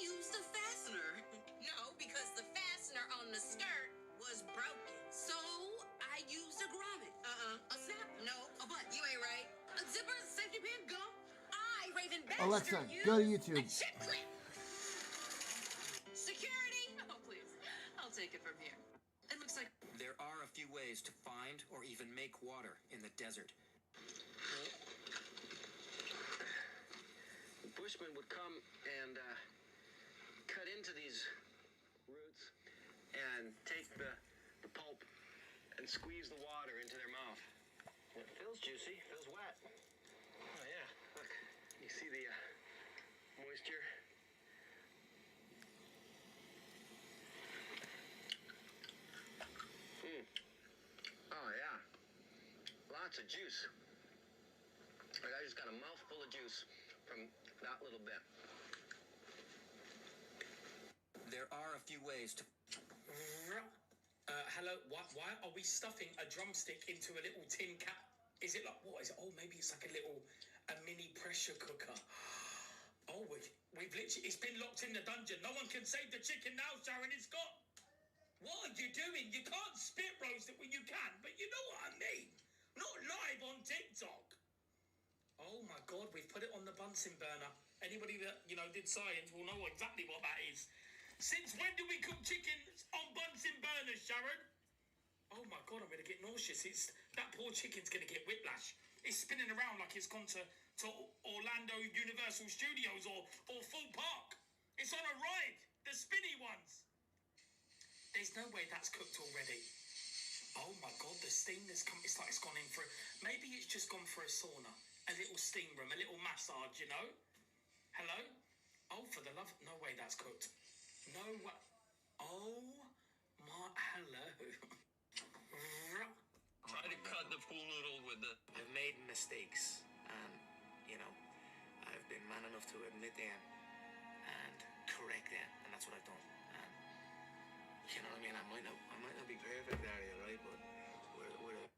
used a fastener. No, because the fastener on the skirt was broken. So I used a grommet. A zip. No. A butt. You ain't right. A zipper, safety pin, gum. I, Raven Baxter, Alexa, used go to YouTube. a chip clip. Security. Oh, please. I'll take it from here. It looks like There are a few ways to find or even make water in the desert. The bushmen would come and cut into these roots and take the pulp and squeeze the water into their mouth. It feels juicy, feels wet. Oh yeah, look, you see the moisture? Oh yeah, lots of juice. Like I just got a mouthful of juice from that little bit. There are a few ways to... Hello, why are we stuffing a drumstick into a little tin cap? Is it like, what is it? Oh, maybe it's like a mini pressure cooker. Oh, we've literally, it's been locked in the dungeon. No one can save the chicken now, Sharon. It's got... What are you doing? You can't spit roast it when you can, but you know what I mean. Not live on TikTok. Oh my God, we've put it on the Bunsen burner. Anybody that, did science will know exactly what that is. Since when do we cook chicken on Bunsen burners, Sharon? Oh my God, I'm going to get nauseous. That poor chicken's going to get whiplash. It's spinning around like it's gone to Orlando Universal Studios or Full Park. It's on a ride, the spinny ones. There's no way that's cooked already. Oh my God, the steam that's come, it's like it's gone in for, maybe it's just gone for a sauna, a little steam room, a little massage, Hello? Oh, for the love, no way that's cooked. No way. Oh my, hello. Try to cut the pool noodle with the... I've made mistakes, and, I've been man enough to admit them and correct them, and that's what I've done. And, you know what I mean? I might not be perfect, Daria, right? But we're a...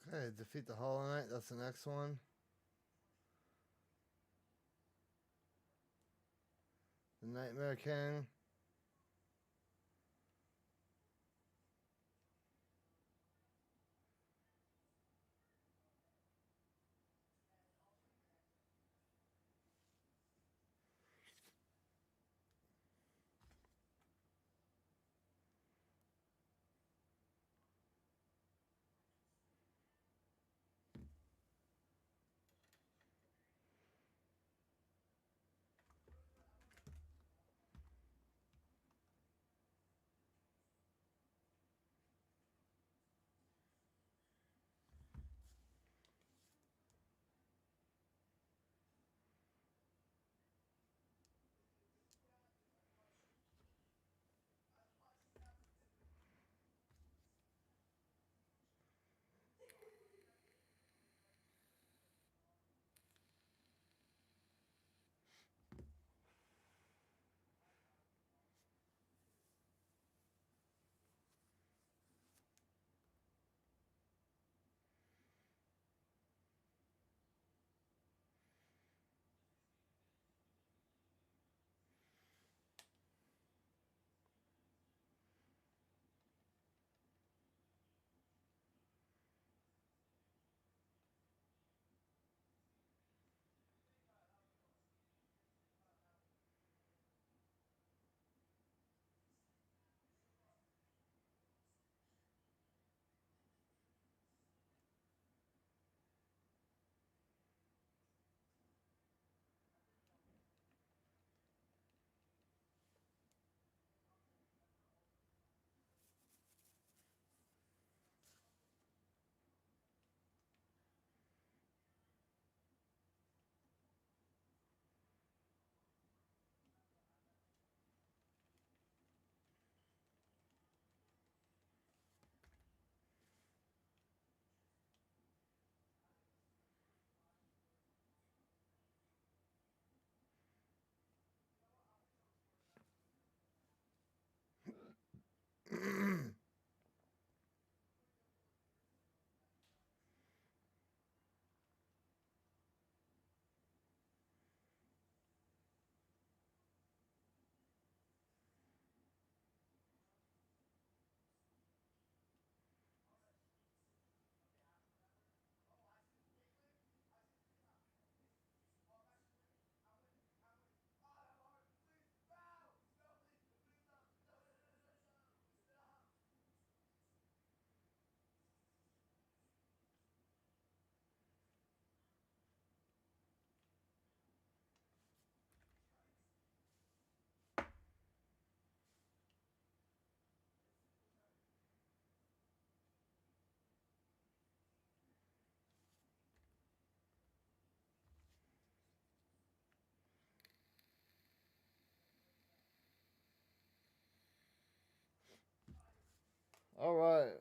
Okay, defeat the Hollow Knight. That's the next one. The Nightmare King. All right.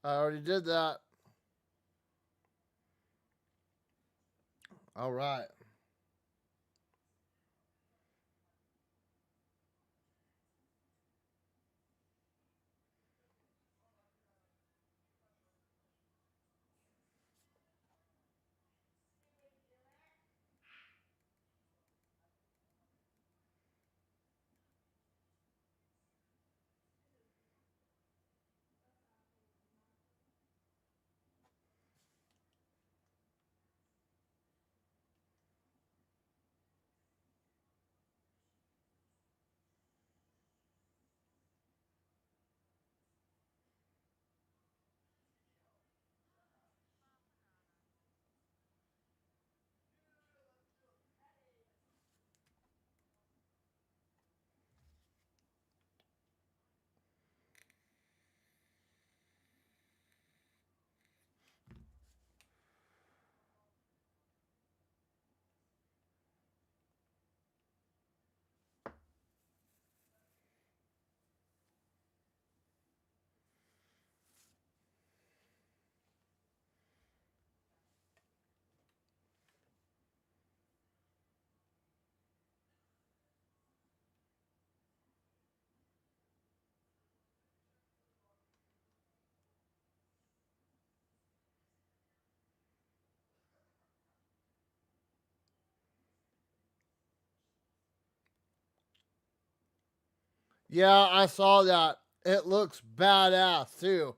I already did that. All right. Yeah, I saw that. It looks badass too.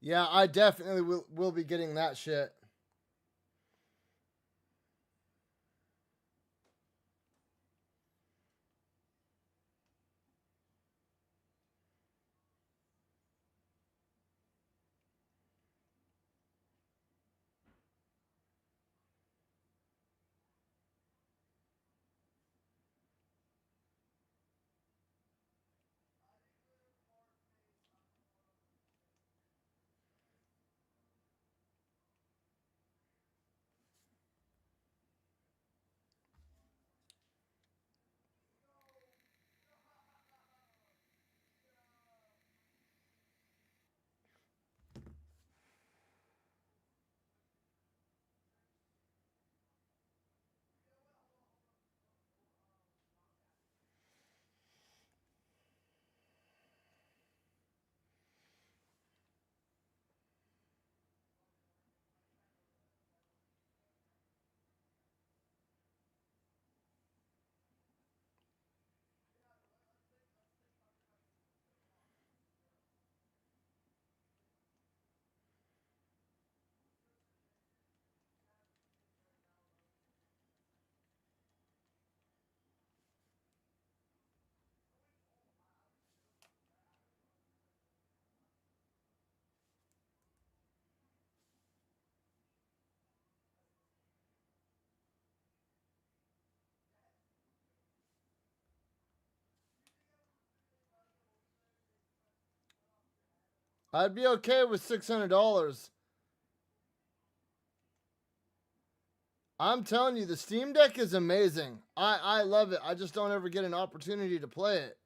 Yeah, I definitely will be getting that shit. I'd be okay with $600. I'm telling you, the Steam Deck is amazing. I love it. I just don't ever get an opportunity to play it.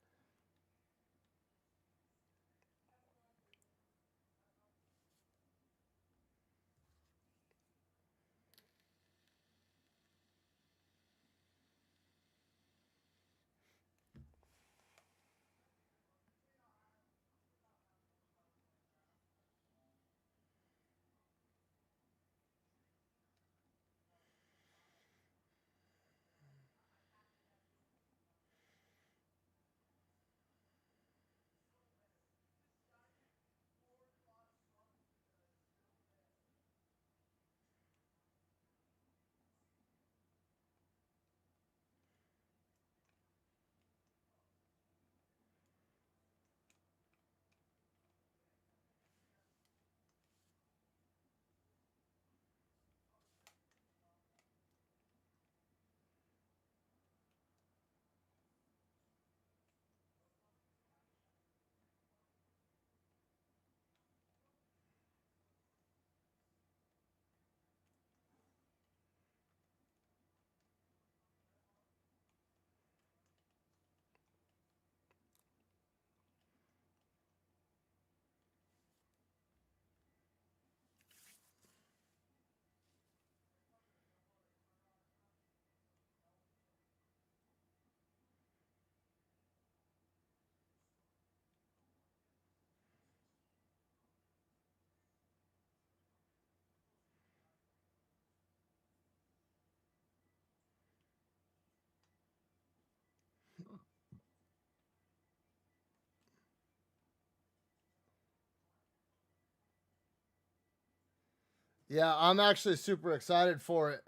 Yeah, I'm actually super excited for it.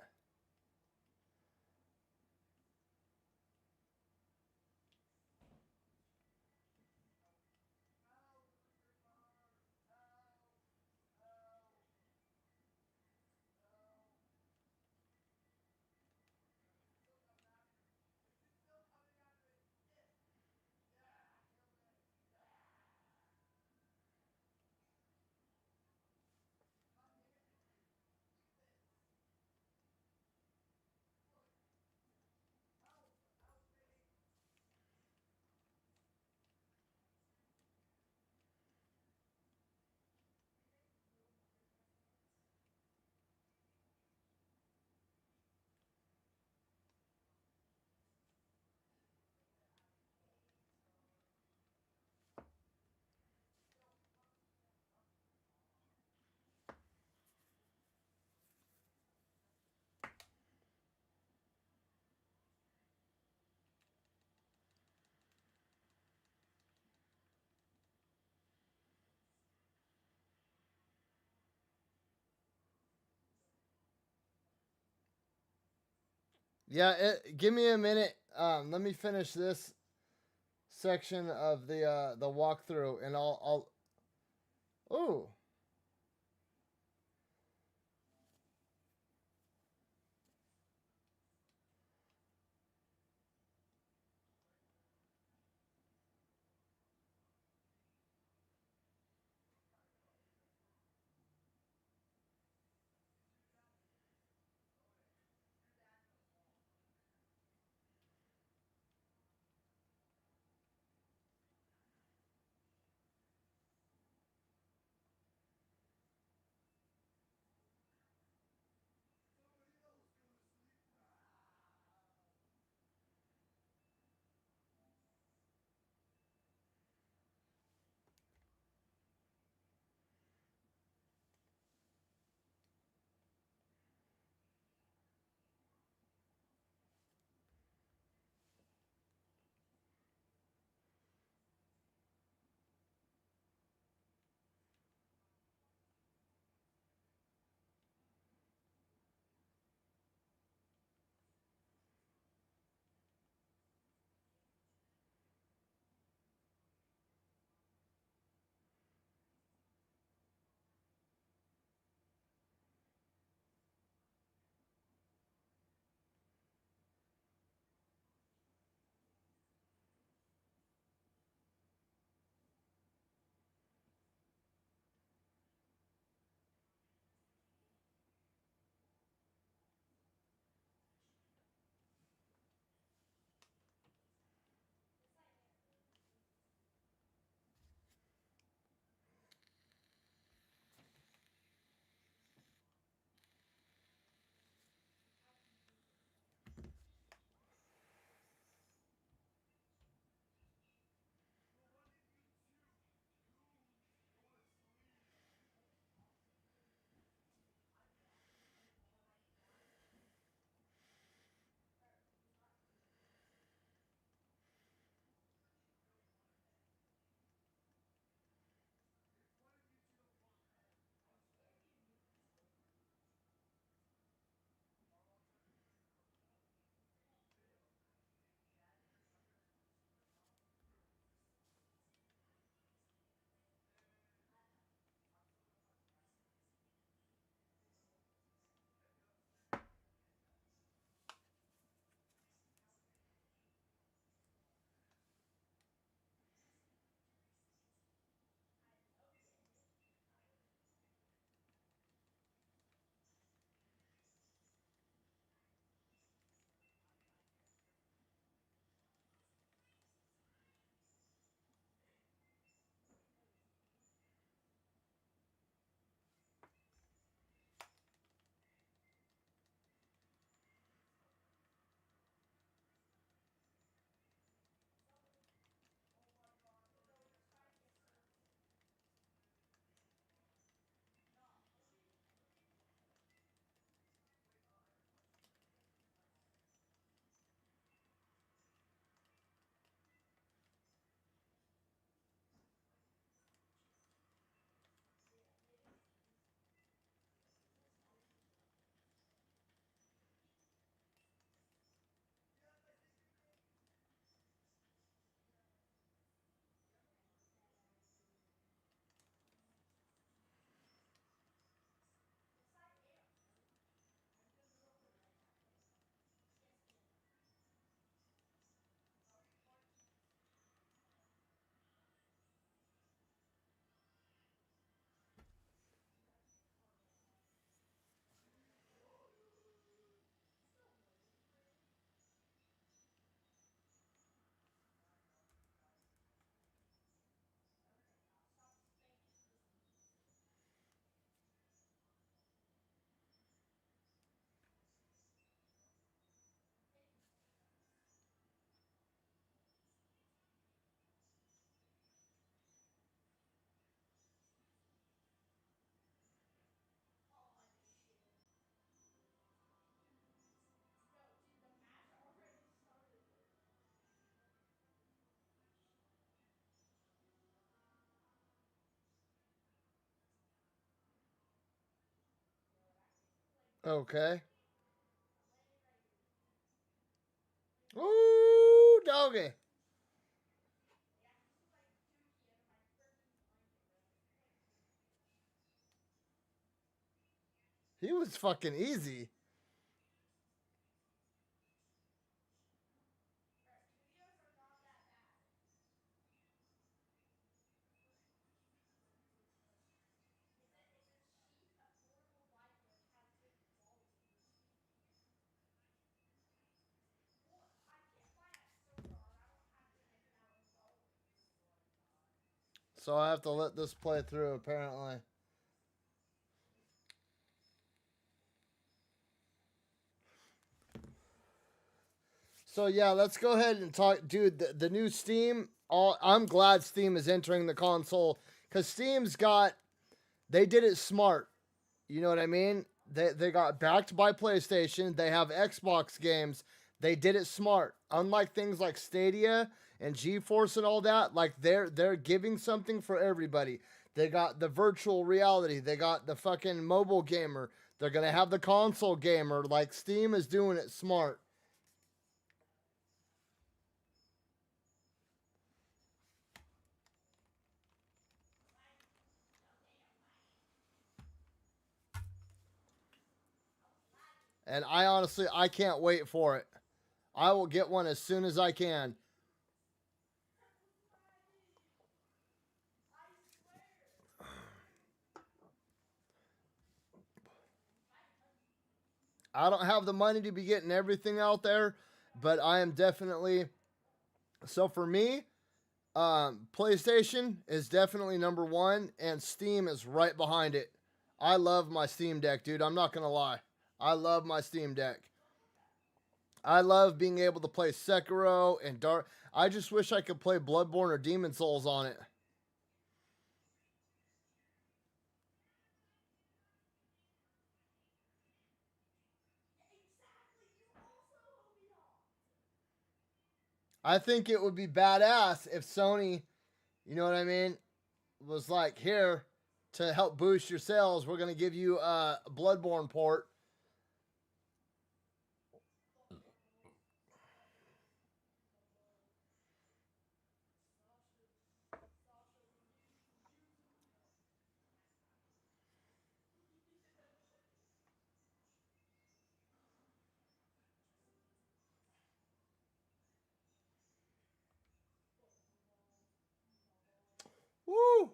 Yeah, give me a minute. Let me finish this section of the walkthrough, and I'll. Oh, okay. Okay. He was fucking easy. So I have to let this play through, apparently. So yeah, let's go ahead and talk, dude. The new Steam. I'm glad Steam is entering the console because Steam's got. They did it smart. You know what I mean? They got backed by PlayStation. They have Xbox games. They did it smart. Unlike things like Stadia and GeForce and all that, like they're giving something for everybody. They got the virtual reality. They got the fucking mobile gamer. They're gonna have the console gamer. Like Steam is doing it smart. And I can't wait for it. I will get one as soon as I can. I don't have the money to be getting everything out there, but I am definitely. So for me, PlayStation is definitely number one, and Steam is right behind it. I love my Steam Deck, dude. I'm not gonna lie. I love my Steam Deck. I love being able to play Sekiro and Dark. I just wish I could play Bloodborne or Demon Souls on it. I think it would be badass if Sony, you know what I mean, was like, here, to help boost your sales, we're going to give you a Bloodborne port. Woo!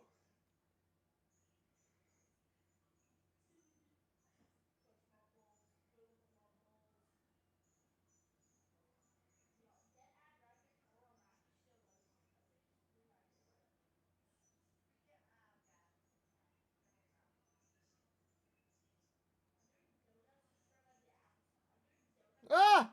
Ah!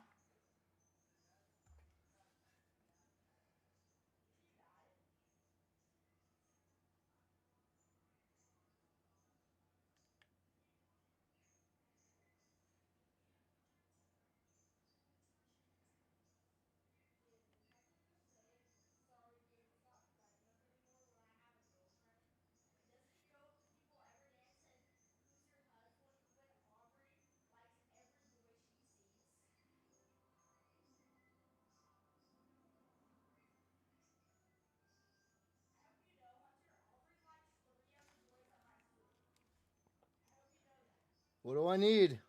What do I need?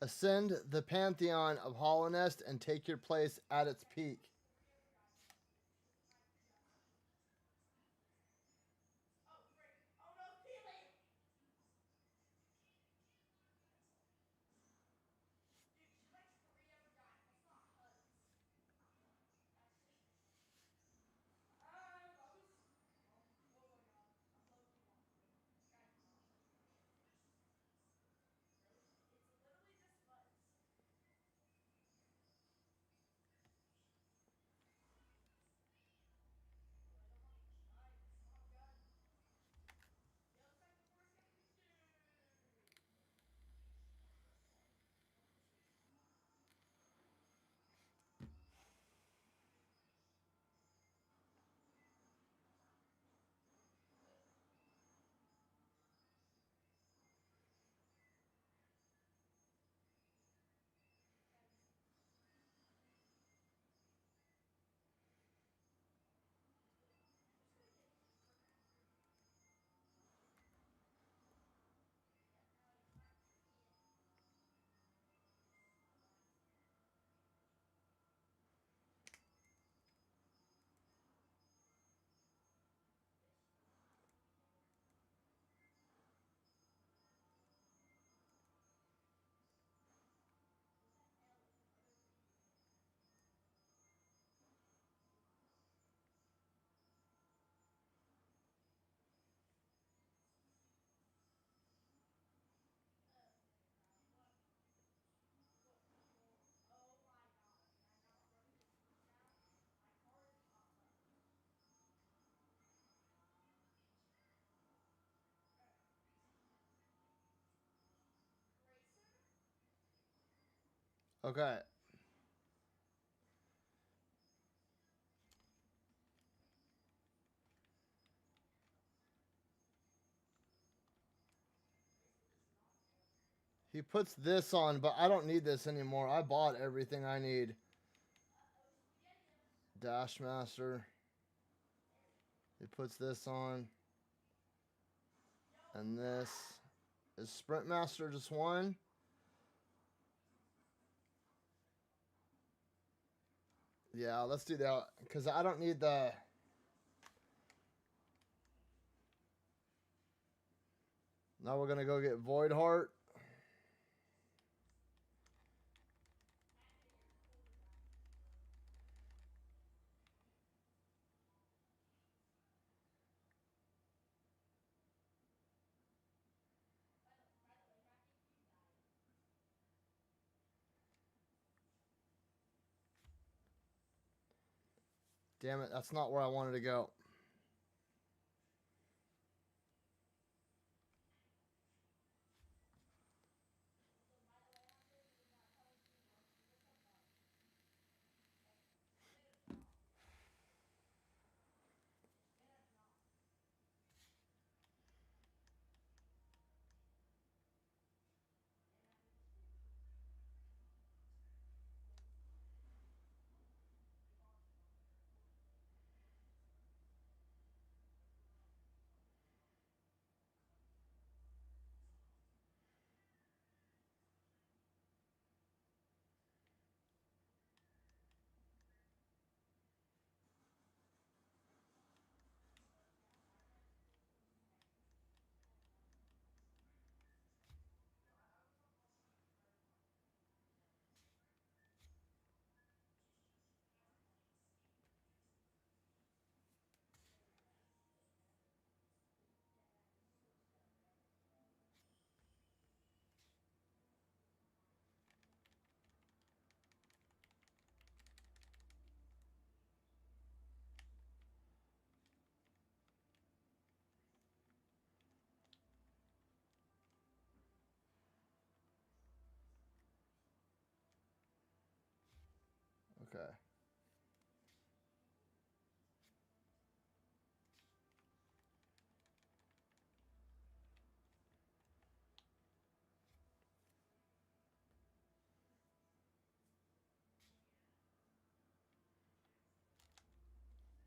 Ascend the pantheon of Hollownest and take your place at its peak. Okay. He puts this on, but I don't need this anymore. I bought everything I need. Dash Master. He puts this on. And this. Is Sprint Master just one? Yeah, let's do that. Because I don't need the... Now we're going to go get Void Heart. Damn it, that's not where I wanted to go. Okay.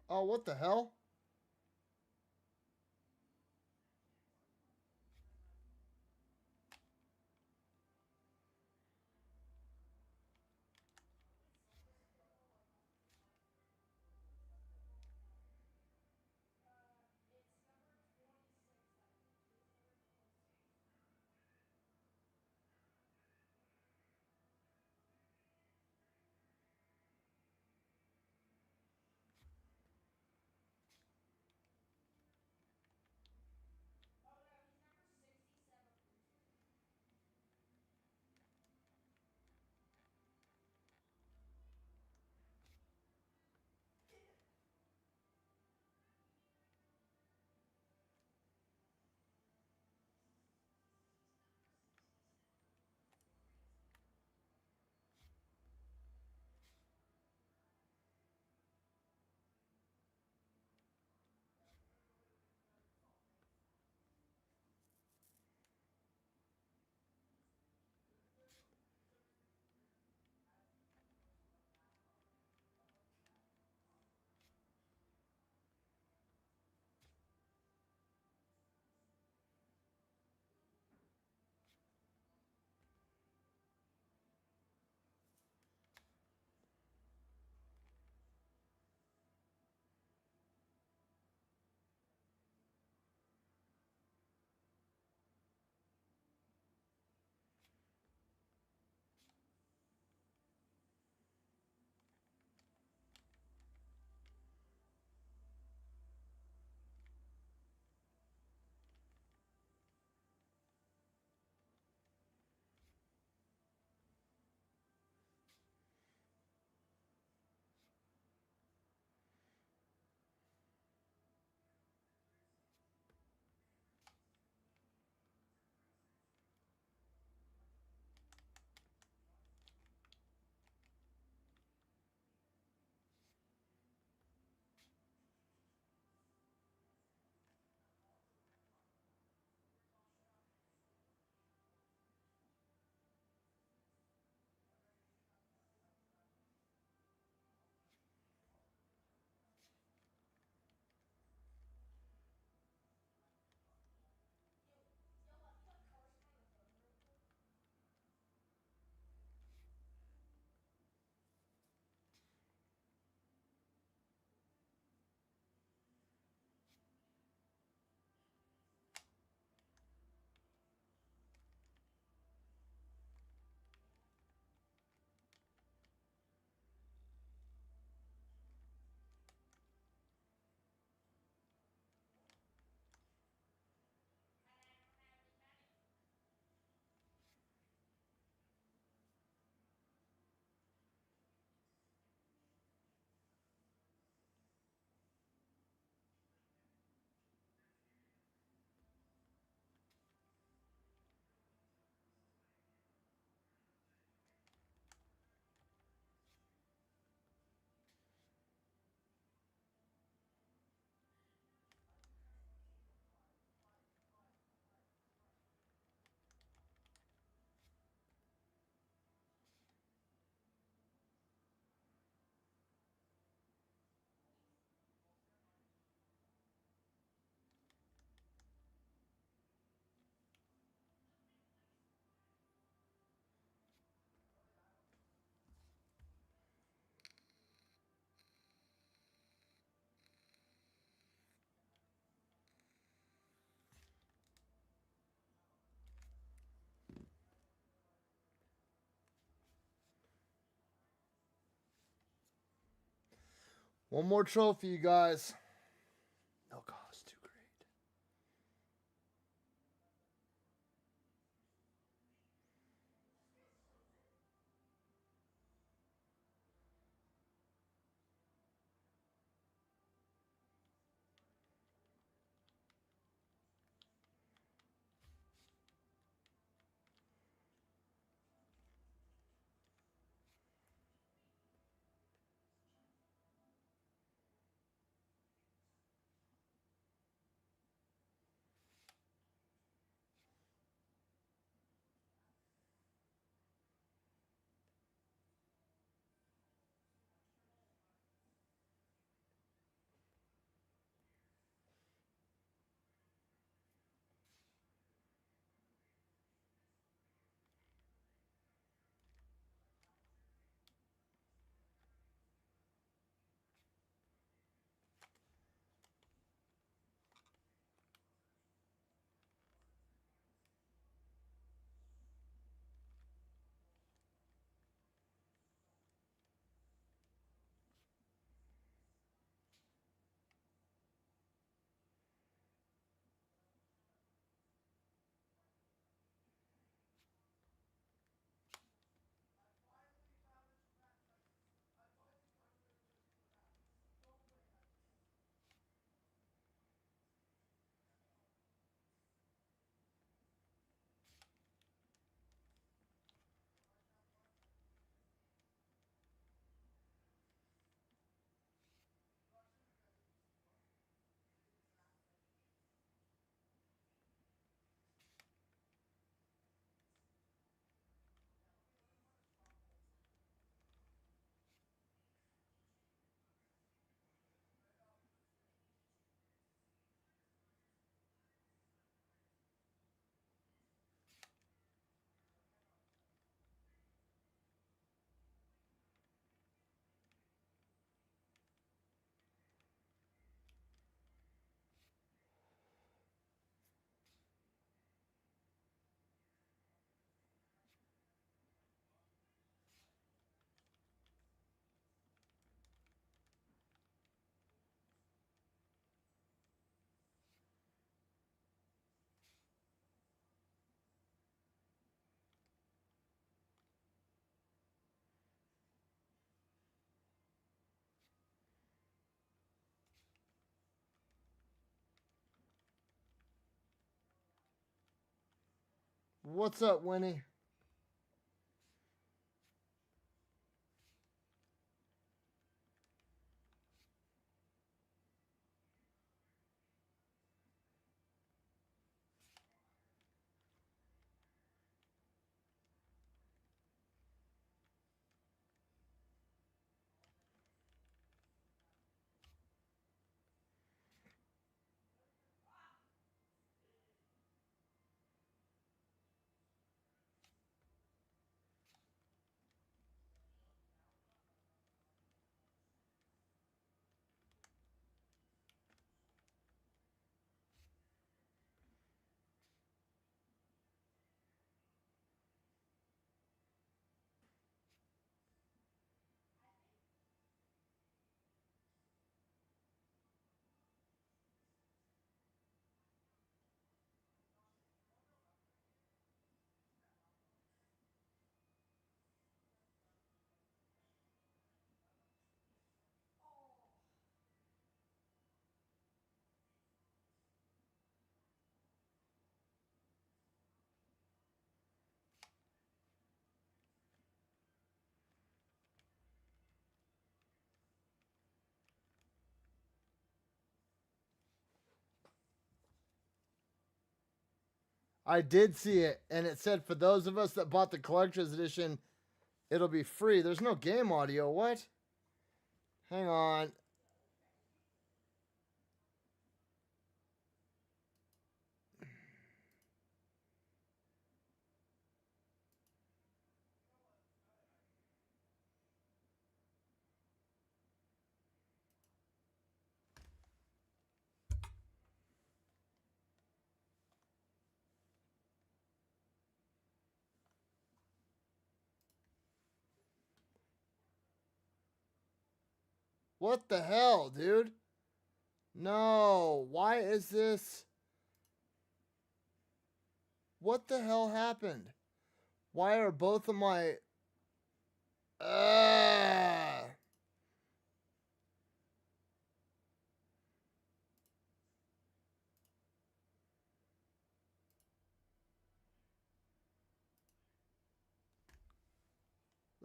Oh, what the hell? One more trophy, you guys. No cost, too great. What's up, Winnie? I did see it, and it said for those of us that bought the collector's edition, it'll be free. There's no game audio. What? Hang on. What the hell, dude? No. Why is this? What the hell happened? Why are both of my...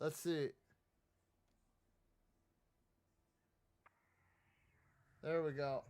Let's see. There we go.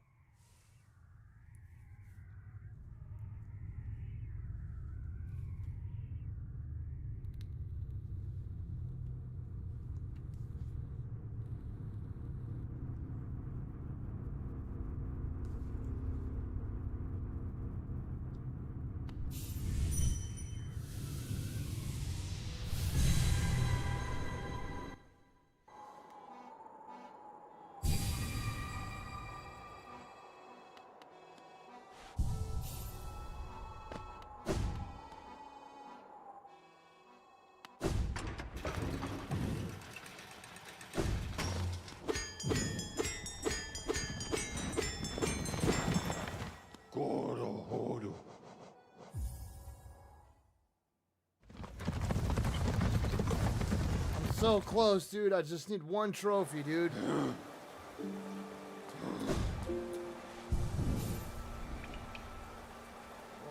I'm so close, dude. I just need one trophy, dude. Oh,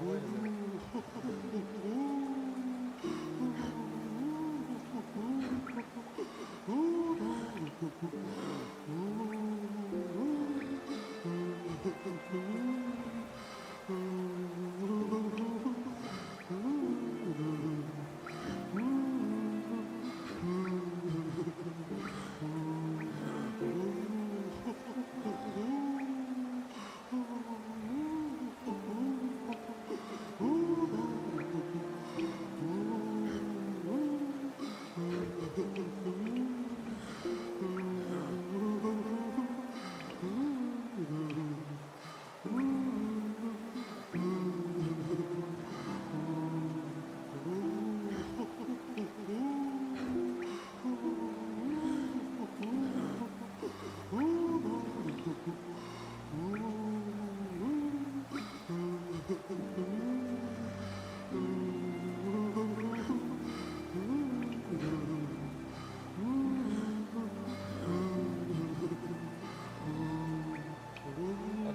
wait a minute.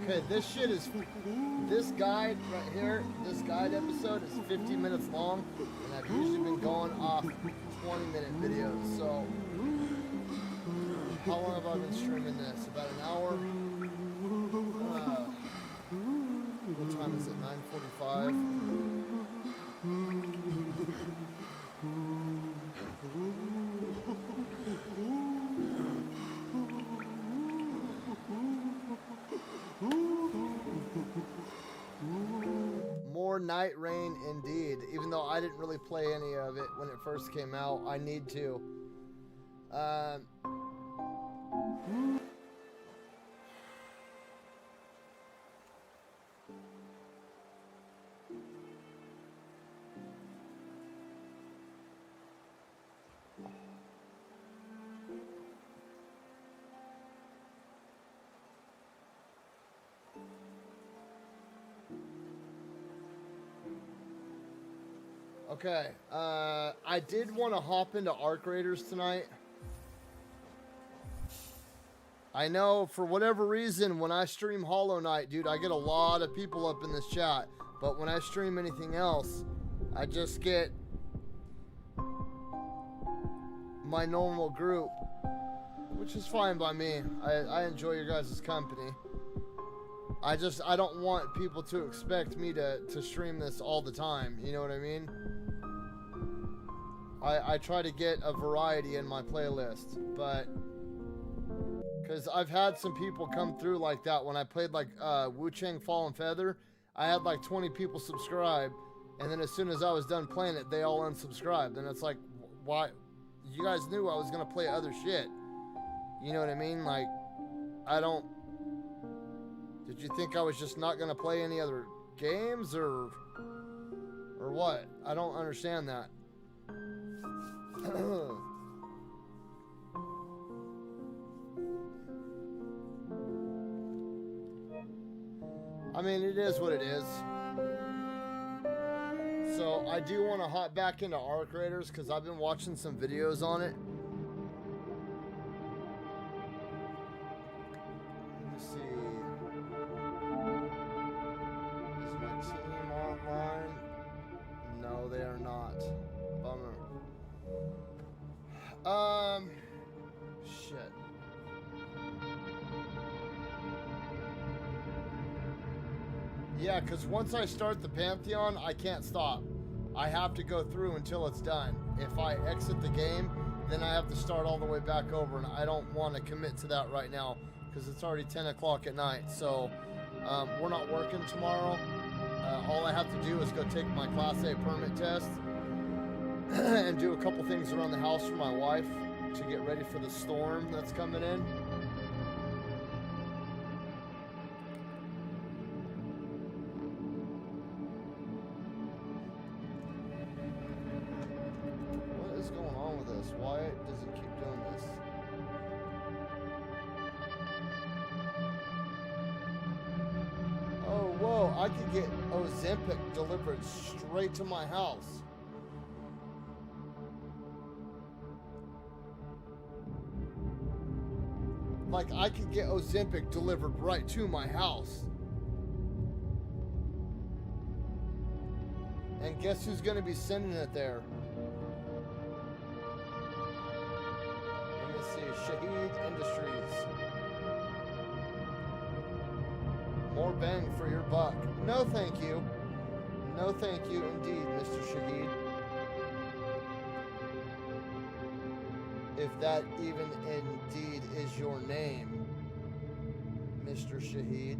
Okay, this guide right here, this guide episode is 50 minutes long, and I've usually been going off 20-minute videos, so how long have I been streaming this? About an hour? What time is it? 9:45? More Night Rain indeed. Even though I didn't really play any of it when it first came out, I need to. Okay, I did want to hop into Arc Raiders tonight. I know for whatever reason, when I stream Hollow Knight, dude, I get a lot of people up in this chat. But when I stream anything else, I just get my normal group, which is fine by me. I enjoy your guys' company. I don't want people to expect me to stream this all the time. You know what I mean? I try to get a variety in my playlist, but because I've had some people come through like that when I played like Wu-Chang Fallen Feather. I had like 20 people subscribe, and then as soon as I was done playing it, they all unsubscribed. And it's like, why? You guys knew I was gonna play other shit. You know what I mean? Like, I don't. Did you think I was just not gonna play any other games, or what? I don't understand that. I mean, it is what it is. So I do want to hop back into Arc Raiders because I've been watching some videos on it. Let me see. Is my team online? No, they are not. Bummer. Shit. Yeah, because once I start the Pantheon, I can't stop. I have to go through until it's done. If I exit the game, then I have to start all the way back over, and I don't want to commit to that right now because it's already 10 o'clock at night. So we're not working tomorrow. All I have to do is go take my Class A permit test and do a couple things around the house for my wife to get ready for the storm that's coming in. What is going on with this? Why does it keep doing this? Oh, whoa, I could get Ozempic delivered straight to my house. Like, I could get Ozempic delivered right to my house. And guess who's going to be sending it there? Let me see. Shaheed Industries. More bang for your buck. No, thank you. No, thank you indeed, Mr. Shaheed. If that even indeed is your name, Mr. Shaheed.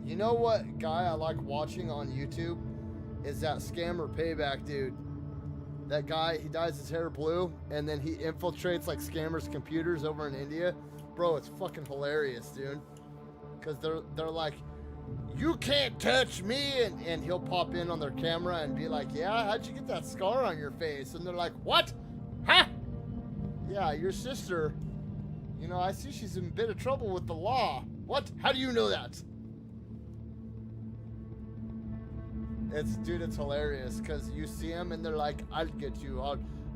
You know what guy I like watching on YouTube? Is that Scammer Payback dude. That guy, he dyes his hair blue, and then he infiltrates like scammers' computers over in India. Bro, it's fucking hilarious, dude. Because they're like, you can't touch me, and he'll pop in on their camera and be like, yeah, how'd you get that scar on your face? And they're like, what? Huh? Yeah, your sister, you know, I see she's in a bit of trouble with the law. What? How do you know that? Dude, it's hilarious because you see them and they're like, I'll get you,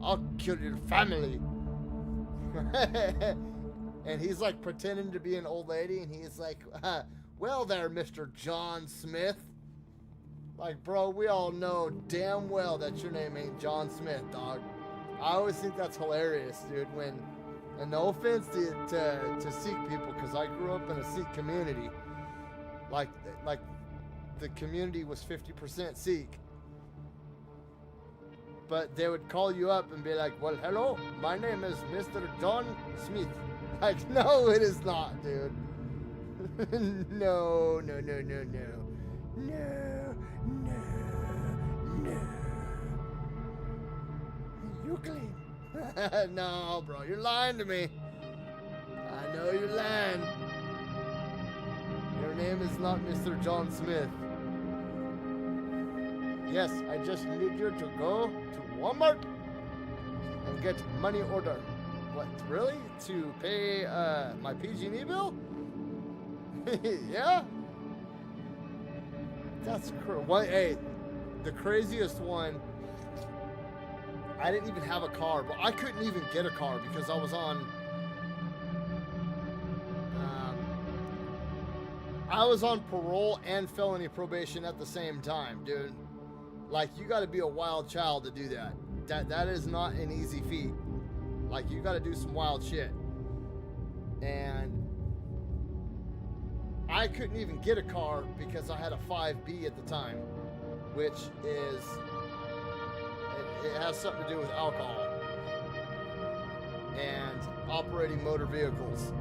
I'll kill your family. And he's like pretending to be an old lady, and he's like, well there, Mr. John Smith. Like, bro, we all know damn well that your name ain't John Smith, dog. I always think that's hilarious, dude, when, and no offense to Sikh people, because I grew up in a Sikh community. Like the community was 50% Sikh. But they would call you up and be like, well, hello, my name is Mr. John Smith. Like, no, it is not, dude. No. You clean. No, bro, you're lying to me. I know you're lying. Your name is not Mr. John Smith. Yes, I just need you to go to Walmart and get money order. What, really? To pay my PG&E bill? Yeah? That's hey, the craziest one, I didn't even have a car, but I couldn't even get a car because I was on parole and felony probation at the same time, dude. Like, you got to be a wild child to do that. That is not an easy feat. Like, you got to do some wild shit. And I couldn't even get a car because I had a 5B at the time, which is, it has something to do with alcohol and operating motor vehicles.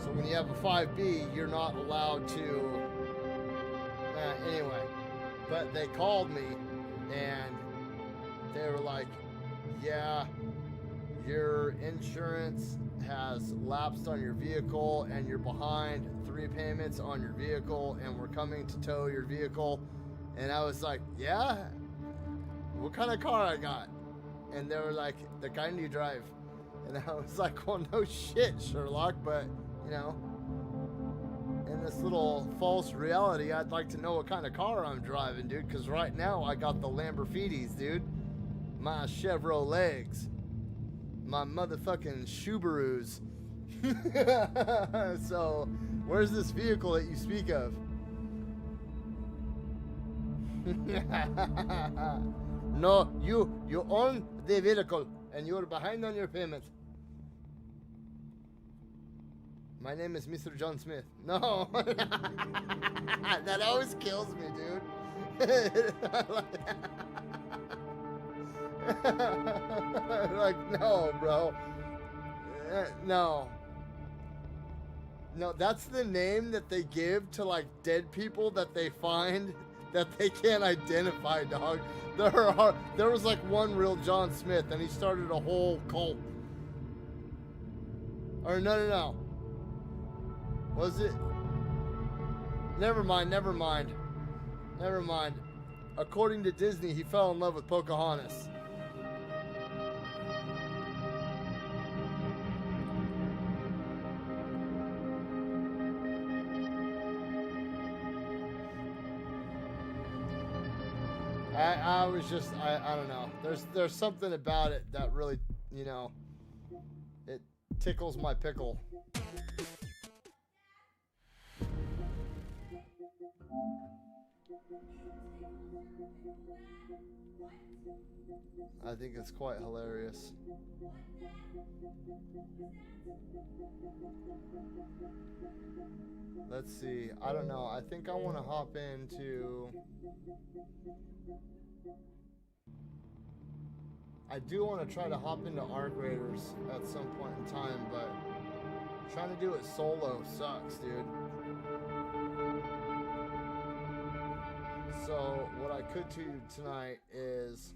So when you have a 5B, you're not allowed to, anyway. But they called me and they were like, yeah, your insurance has lapsed on your vehicle and you're behind 3 payments on your vehicle and we're coming to tow your vehicle. And I was like, yeah? What kind of car I got? And they were like, the kind you drive. And I was like, well, no shit, Sherlock, but, you know, in this little false reality, I'd like to know what kind of car I'm driving, dude. Because right now I got the Lamborghinis, dude. My Chevrolets. My motherfucking Subarus. So, where's this vehicle that you speak of? No, you own the vehicle and you're behind on your payment. My name is Mr. John Smith. No. That always kills me, dude. Like, no, bro. No. No, that's the name that they give to, like, dead people that they find that they can't identify, dog. There was, like, one real John Smith, and he started a whole cult. Or, no. Was it? Never mind. According to Disney, he fell in love with Pocahontas. I was just, I don't know. There's something about it that really, you know, it tickles my pickle. I think it's quite hilarious. Let's see. I don't know. I think I want to hop into... I do want to try to hop into Arc Raiders at some point in time, but trying to do it solo sucks, dude. So what I could do tonight is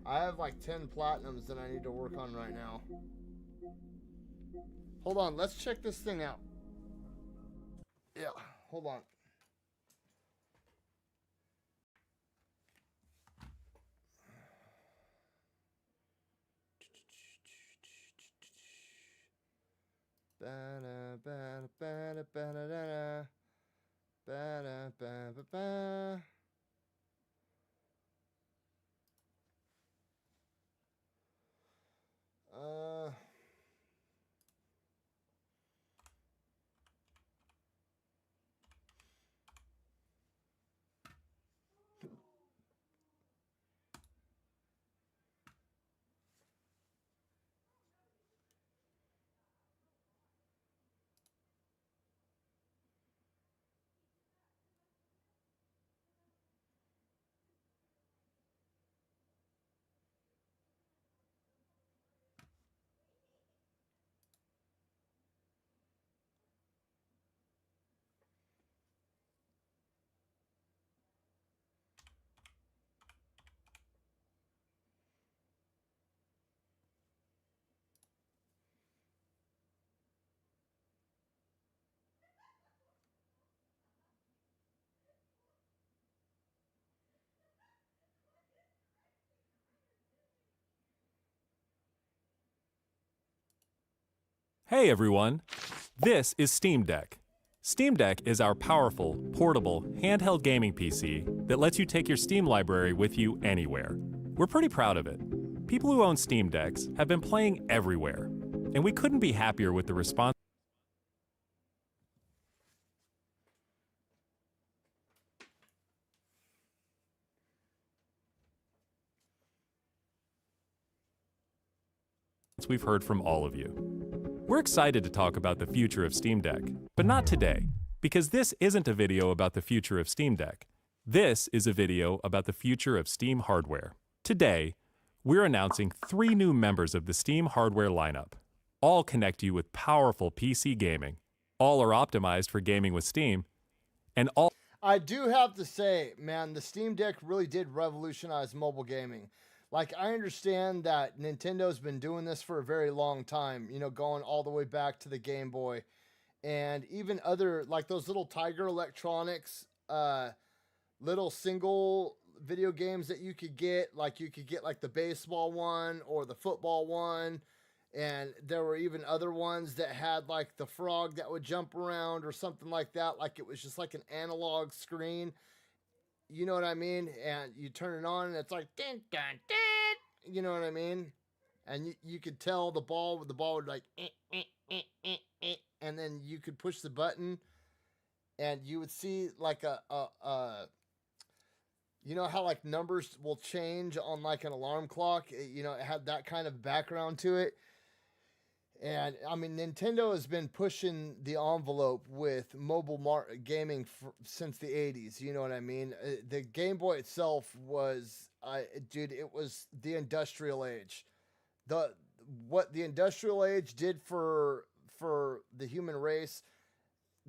I have like 10 platinums that I need to work on right now. Hold on, let's check this thing out. Yeah, hold on. Hey everyone! This is Steam Deck. Steam Deck is our powerful, portable, handheld gaming PC that lets you take your Steam library with you anywhere. We're pretty proud of it. People who own Steam Decks have been playing everywhere, and we couldn't be happier with the response we've heard from all of you. We're excited to talk about the future of Steam Deck, but not today, because this isn't a video about the future of Steam Deck. This is a video about the future of Steam hardware. Today, we're announcing 3 new members of the Steam hardware lineup. All connect you with powerful PC gaming. All are optimized for gaming with Steam, and all... I do have to say, man, the Steam Deck really did revolutionize mobile gaming. Like, I understand that Nintendo's been doing this for a very long time, you know, going all the way back to the Game Boy. and even other like those little Tiger Electronics little single video games that you could get. Like you could get like the baseball one or the football one. And there were even other ones that had like the frog that would jump around or something like that. Like it was just like an analog screen. You know what I mean? And you turn it on and it's like, dun, dun, dun, you know what I mean? And you could tell the ball would like, and then you could push the button and you would see like you know how like numbers will change on like an alarm clock? You know, it had that kind of background to it. And I mean, Nintendo has been pushing the envelope with mobile gaming since the 80s. You know what I mean? The Game Boy itself was, dude, it was the industrial age. What the industrial age did for the human race,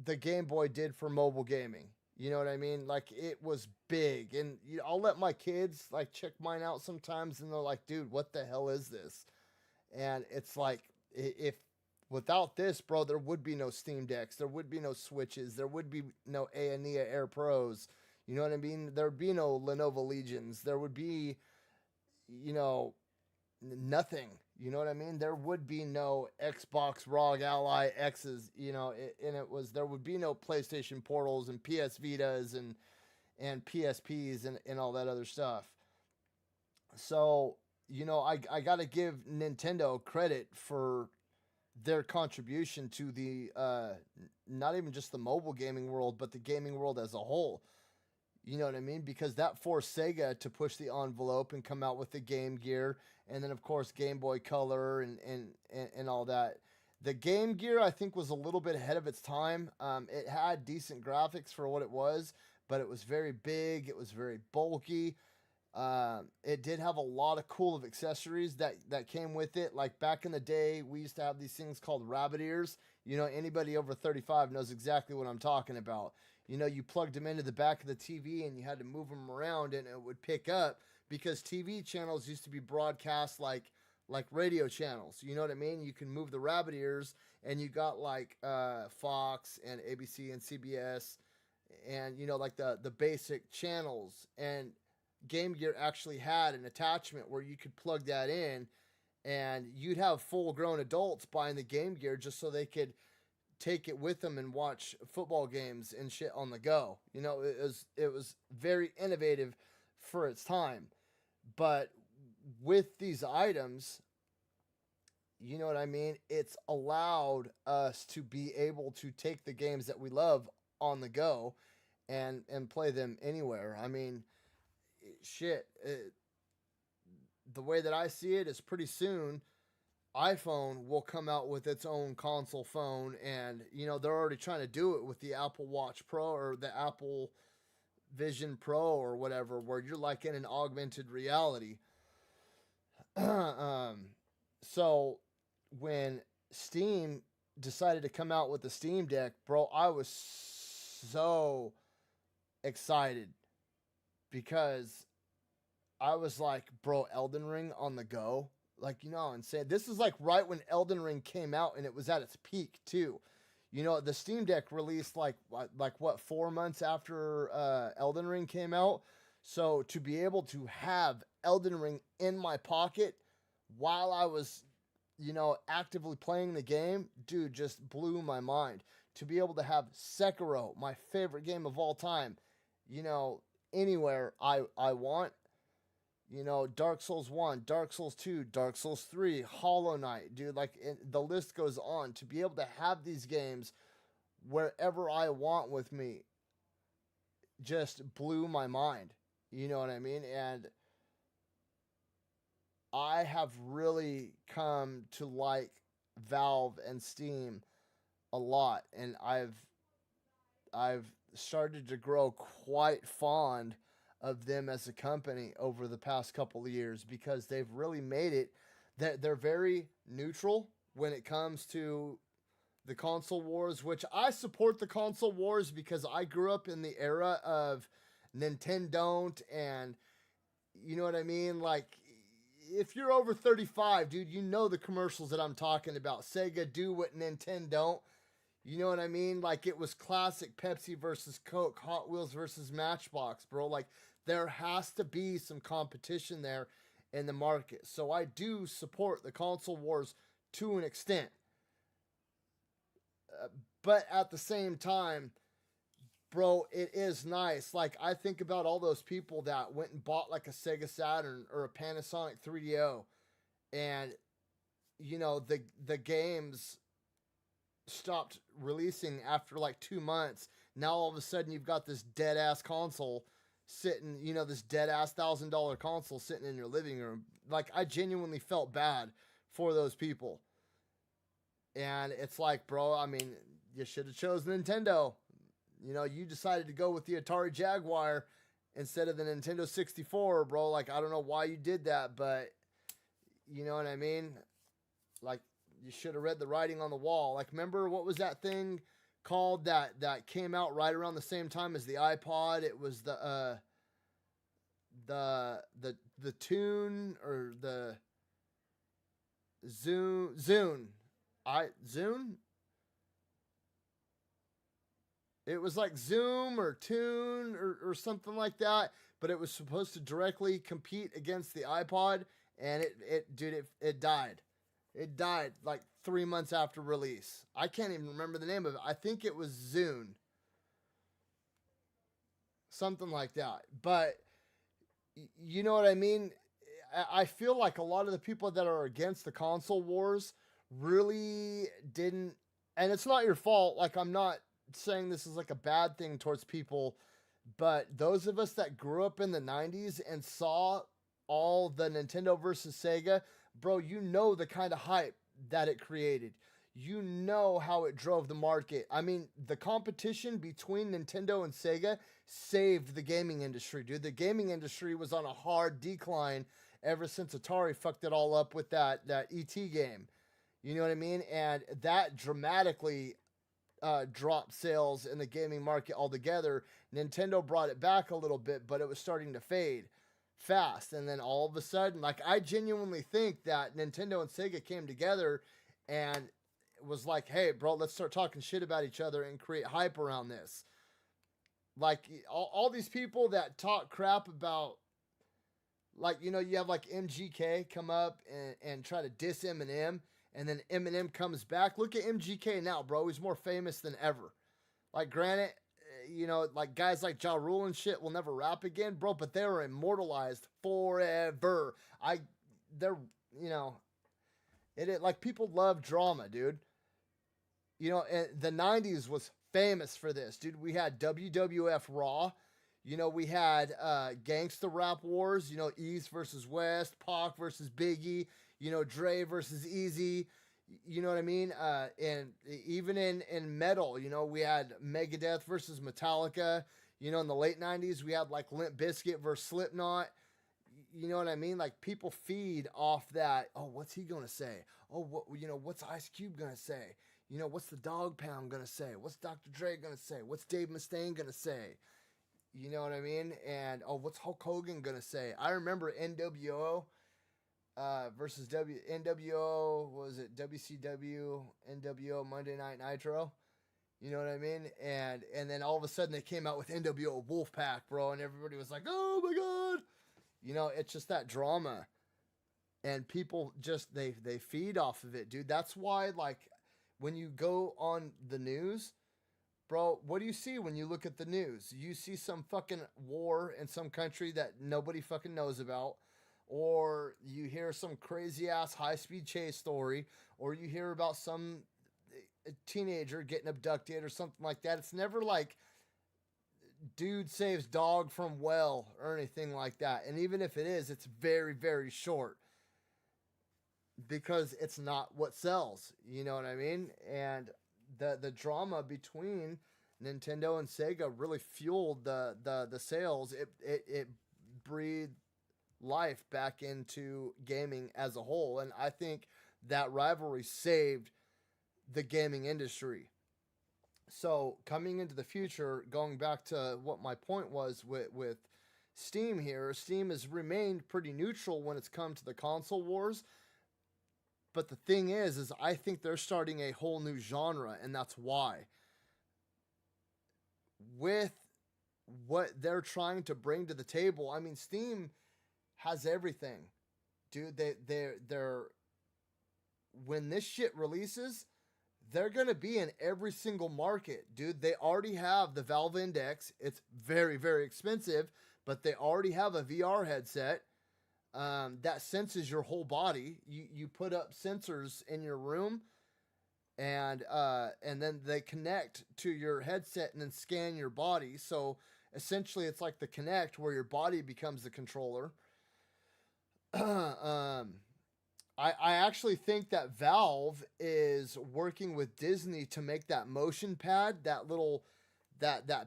the Game Boy did for mobile gaming. You know what I mean? Like it was big, and I'll let my kids like check mine out sometimes, and they're like, "Dude, what the hell is this?" And it's like, if without this, bro, there would be no Steam Decks, there would be no Switches, there would be no Aeonea Air Pros. You know what I mean? There would be no Lenovo Legions. There would be, you know, nothing. You know what I mean? There would be no Xbox ROG Ally X's, you know, there would be no PlayStation Portals and PS Vitas and PSPs and all that other stuff. So, you know, I got to give Nintendo credit for their contribution to the, not even just the mobile gaming world, but the gaming world as a whole. You know what I mean? Because that forced Sega to push the envelope and come out with the Game Gear, and then of course Game Boy Color and all that. The Game Gear, I think, was a little bit ahead of its time. It had decent graphics for what it was, but it was very big. It was very bulky. It did have a lot of cool accessories that came with it. Like back in the day, we used to have these things called rabbit ears. You know, anybody over 35 knows exactly what I'm talking about. You know, you plugged them into the back of the TV and you had to move them around and it would pick up, because TV channels used to be broadcast like radio channels. You know what I mean? You can move the rabbit ears and you got like Fox and ABC and CBS and, you know, like the basic channels. And Game Gear actually had an attachment where you could plug that in, and you'd have full-grown adults buying the Game Gear just so they could take it with them and watch football games and shit on the go. You know, it was very innovative for its time. But with these items, you know what I mean? It's allowed us to be able to take the games that we love on the go and play them anywhere. I mean, shit. The way that I see it is pretty soon iPhone will come out with its own console phone, and you know they're already trying to do it with the Apple Watch Pro or the Apple Vision Pro or whatever, where you're like in an augmented reality. So when Steam decided to come out with the Steam Deck, bro, I was so excited because I was like, bro, Elden Ring on the go. Like, you know, and say this is like right when Elden Ring came out, and it was at its peak too. You know, the Steam Deck released like what, 4 months after Elden Ring came out. So to be able to have Elden Ring in my pocket while I was, you know, actively playing the game, dude, just blew my mind. To be able to have Sekiro, my favorite game of all time, you know, anywhere I want. You know, Dark Souls 1, Dark Souls 2, Dark Souls 3, Hollow Knight, dude, like the list goes on. To be able to have these games wherever I want with me just blew my mind. You know what I mean? And I have really come to like Valve and Steam a lot, and I've started to grow quite fond of them as a company over the past couple of years, because they've really made it that they're very neutral when it comes to the console wars, which I support the console wars because I grew up in the era of Nintendo, and you know what I mean? Like, if you're over 35, dude, you know the commercials that I'm talking about. Sega, do what Nintendo don't. You know what I mean? Like it was classic Pepsi versus Coke, Hot Wheels versus Matchbox, bro. Like there has to be some competition there in the market. So I do support the console wars to an extent. But at the same time, bro, it is nice. Like I think about all those people that went and bought like a Sega Saturn or a Panasonic 3DO, and you know the games stopped releasing after like 2 months. Now all of a sudden you've got this dead ass console sitting, you know, this dead ass $1,000 console sitting in your living room. Like I genuinely felt bad for those people. And it's like, bro, I mean, you should have chosen Nintendo. You know, you decided to go with the Atari Jaguar instead of the Nintendo 64, bro. Like, I don't know why you did that, but you know what I mean? Like, you should have read the writing on the wall. Like, remember what was that thing called that came out right around the same time as the iPod? It was the Tune or the Zune. Zune? It was like Zoom or Tune or something like that, but it was supposed to directly compete against the iPod, and it died. It died like 3 months after release. I can't even remember the name of it. I think it was Zune. Something like that. But you know what I mean? I feel like a lot of the people that are against the console wars really didn't, and it's not your fault. Like, I'm not saying this is like a bad thing towards people, but those of us that grew up in the 90s and saw all the Nintendo versus Sega, bro, you know the kind of hype that it created. You know how it drove the market. I mean, the competition between Nintendo and Sega saved the gaming industry, dude. The gaming industry was on a hard decline ever since Atari fucked it all up with that E.T. game. You know what I mean? And that dramatically dropped sales in the gaming market altogether. Nintendo brought it back a little bit, but it was starting to fade fast. And then all of a sudden, like, I genuinely think that Nintendo and Sega came together and was like, hey, bro, let's start talking shit about each other and create hype around this. Like, all these people that talk crap about, like, you know, you have like MGK come up and try to diss Eminem, and then Eminem comes back. Look at MGK now, bro. He's more famous than ever. Like, granted, you know, like guys like Ja Rule and shit will never rap again, bro, but they were immortalized forever. They're, you know, like people love drama, dude. You know, and the 90s was famous for this, dude. We had WWF Raw. You know, we had gangsta rap wars, you know, East versus West, Pac versus Biggie, you know, Dre versus Easy, you know what I mean? And even in metal, you know, we had Megadeth versus Metallica. You know, in the late 90s, we had like Limp Bizkit versus Slipknot. You know what I mean? Like, people feed off that. Oh, what's he going to say? Oh, what, you know, what's Ice Cube going to say? You know, what's the Dog Pound going to say? What's Dr. Dre going to say? What's Dave Mustaine going to say? You know what I mean? And, oh, what's Hulk Hogan going to say? I remember NWO versus NWO, what was it? WCW, NWO, Monday Night Nitro. You know what I mean? And then all of a sudden they came out with NWO Wolfpack, bro, and everybody was like, oh my God. You know, it's just that drama. And people just, they feed off of it, dude. That's why, like, when you go on the news, bro, what do you see when you look at the news? You see some fucking war in some country that nobody fucking knows about, or you hear some crazy ass high-speed chase story, or you hear about some teenager getting abducted or something like that. It's never like dude saves dog from well or anything like that. And even if it is, it's very, very short, because it's not what sells. You know what I mean? And the drama between Nintendo and Sega really fueled the sales. It breathed life back into gaming as a whole, and I think that rivalry saved the gaming industry. So coming into the future, going back to what my point was with Steam here, Steam has remained pretty neutral when it's come to the console wars, But the thing is I think they're starting a whole new genre, and that's why. With what they're trying to bring to the table, I mean, Steam has everything, dude. They're when this shit releases, they're gonna be in every single market, dude. They already have the Valve Index. It's very, very expensive, but they already have a VR headset that senses your whole body. You put up sensors in your room, and then they connect to your headset and then scan your body. So essentially, it's like the Kinect, where your body becomes the controller. I actually think that Valve is working with Disney to make that motion pad, that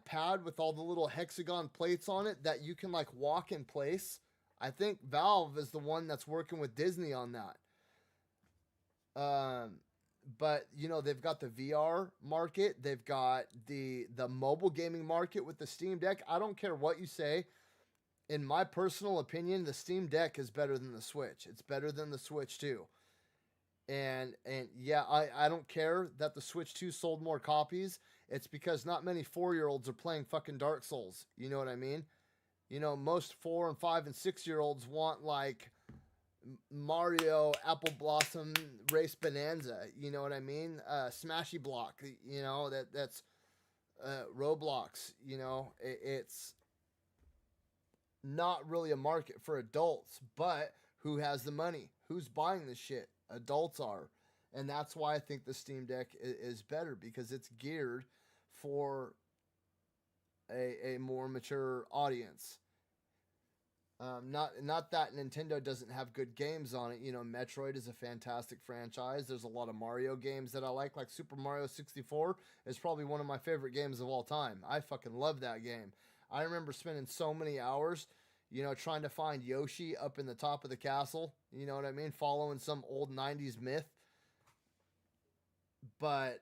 pad with all the little hexagon plates on it that you can like walk in place. I think Valve is the one that's working with Disney on that. But you know, they've got the VR market, they've got the mobile gaming market with the Steam Deck. I don't care what you say. In my personal opinion, the Steam Deck is better than the Switch. It's better than the Switch 2. And yeah, I don't care that the Switch 2 sold more copies. It's because not many 4-year-olds are playing fucking Dark Souls. You know what I mean? You know, most 4 and 5 and 6-year-olds want like Mario, Apple Blossom, Race Bonanza. You know what I mean? Smashy Block. You know, that's Roblox. You know, it's not really a market for adults, but who has the money? Who's buying this shit? Adults are. And that's why I think the Steam Deck is better, because it's geared for a more mature audience. Not that Nintendo doesn't have good games on it. You know, Metroid is a fantastic franchise. There's a lot of Mario games that I like Super Mario 64 is probably one of my favorite games of all time. I fucking love that game. I remember spending so many hours, you know, trying to find Yoshi up in the top of the castle. You know what I mean? Following some old 90s myth. But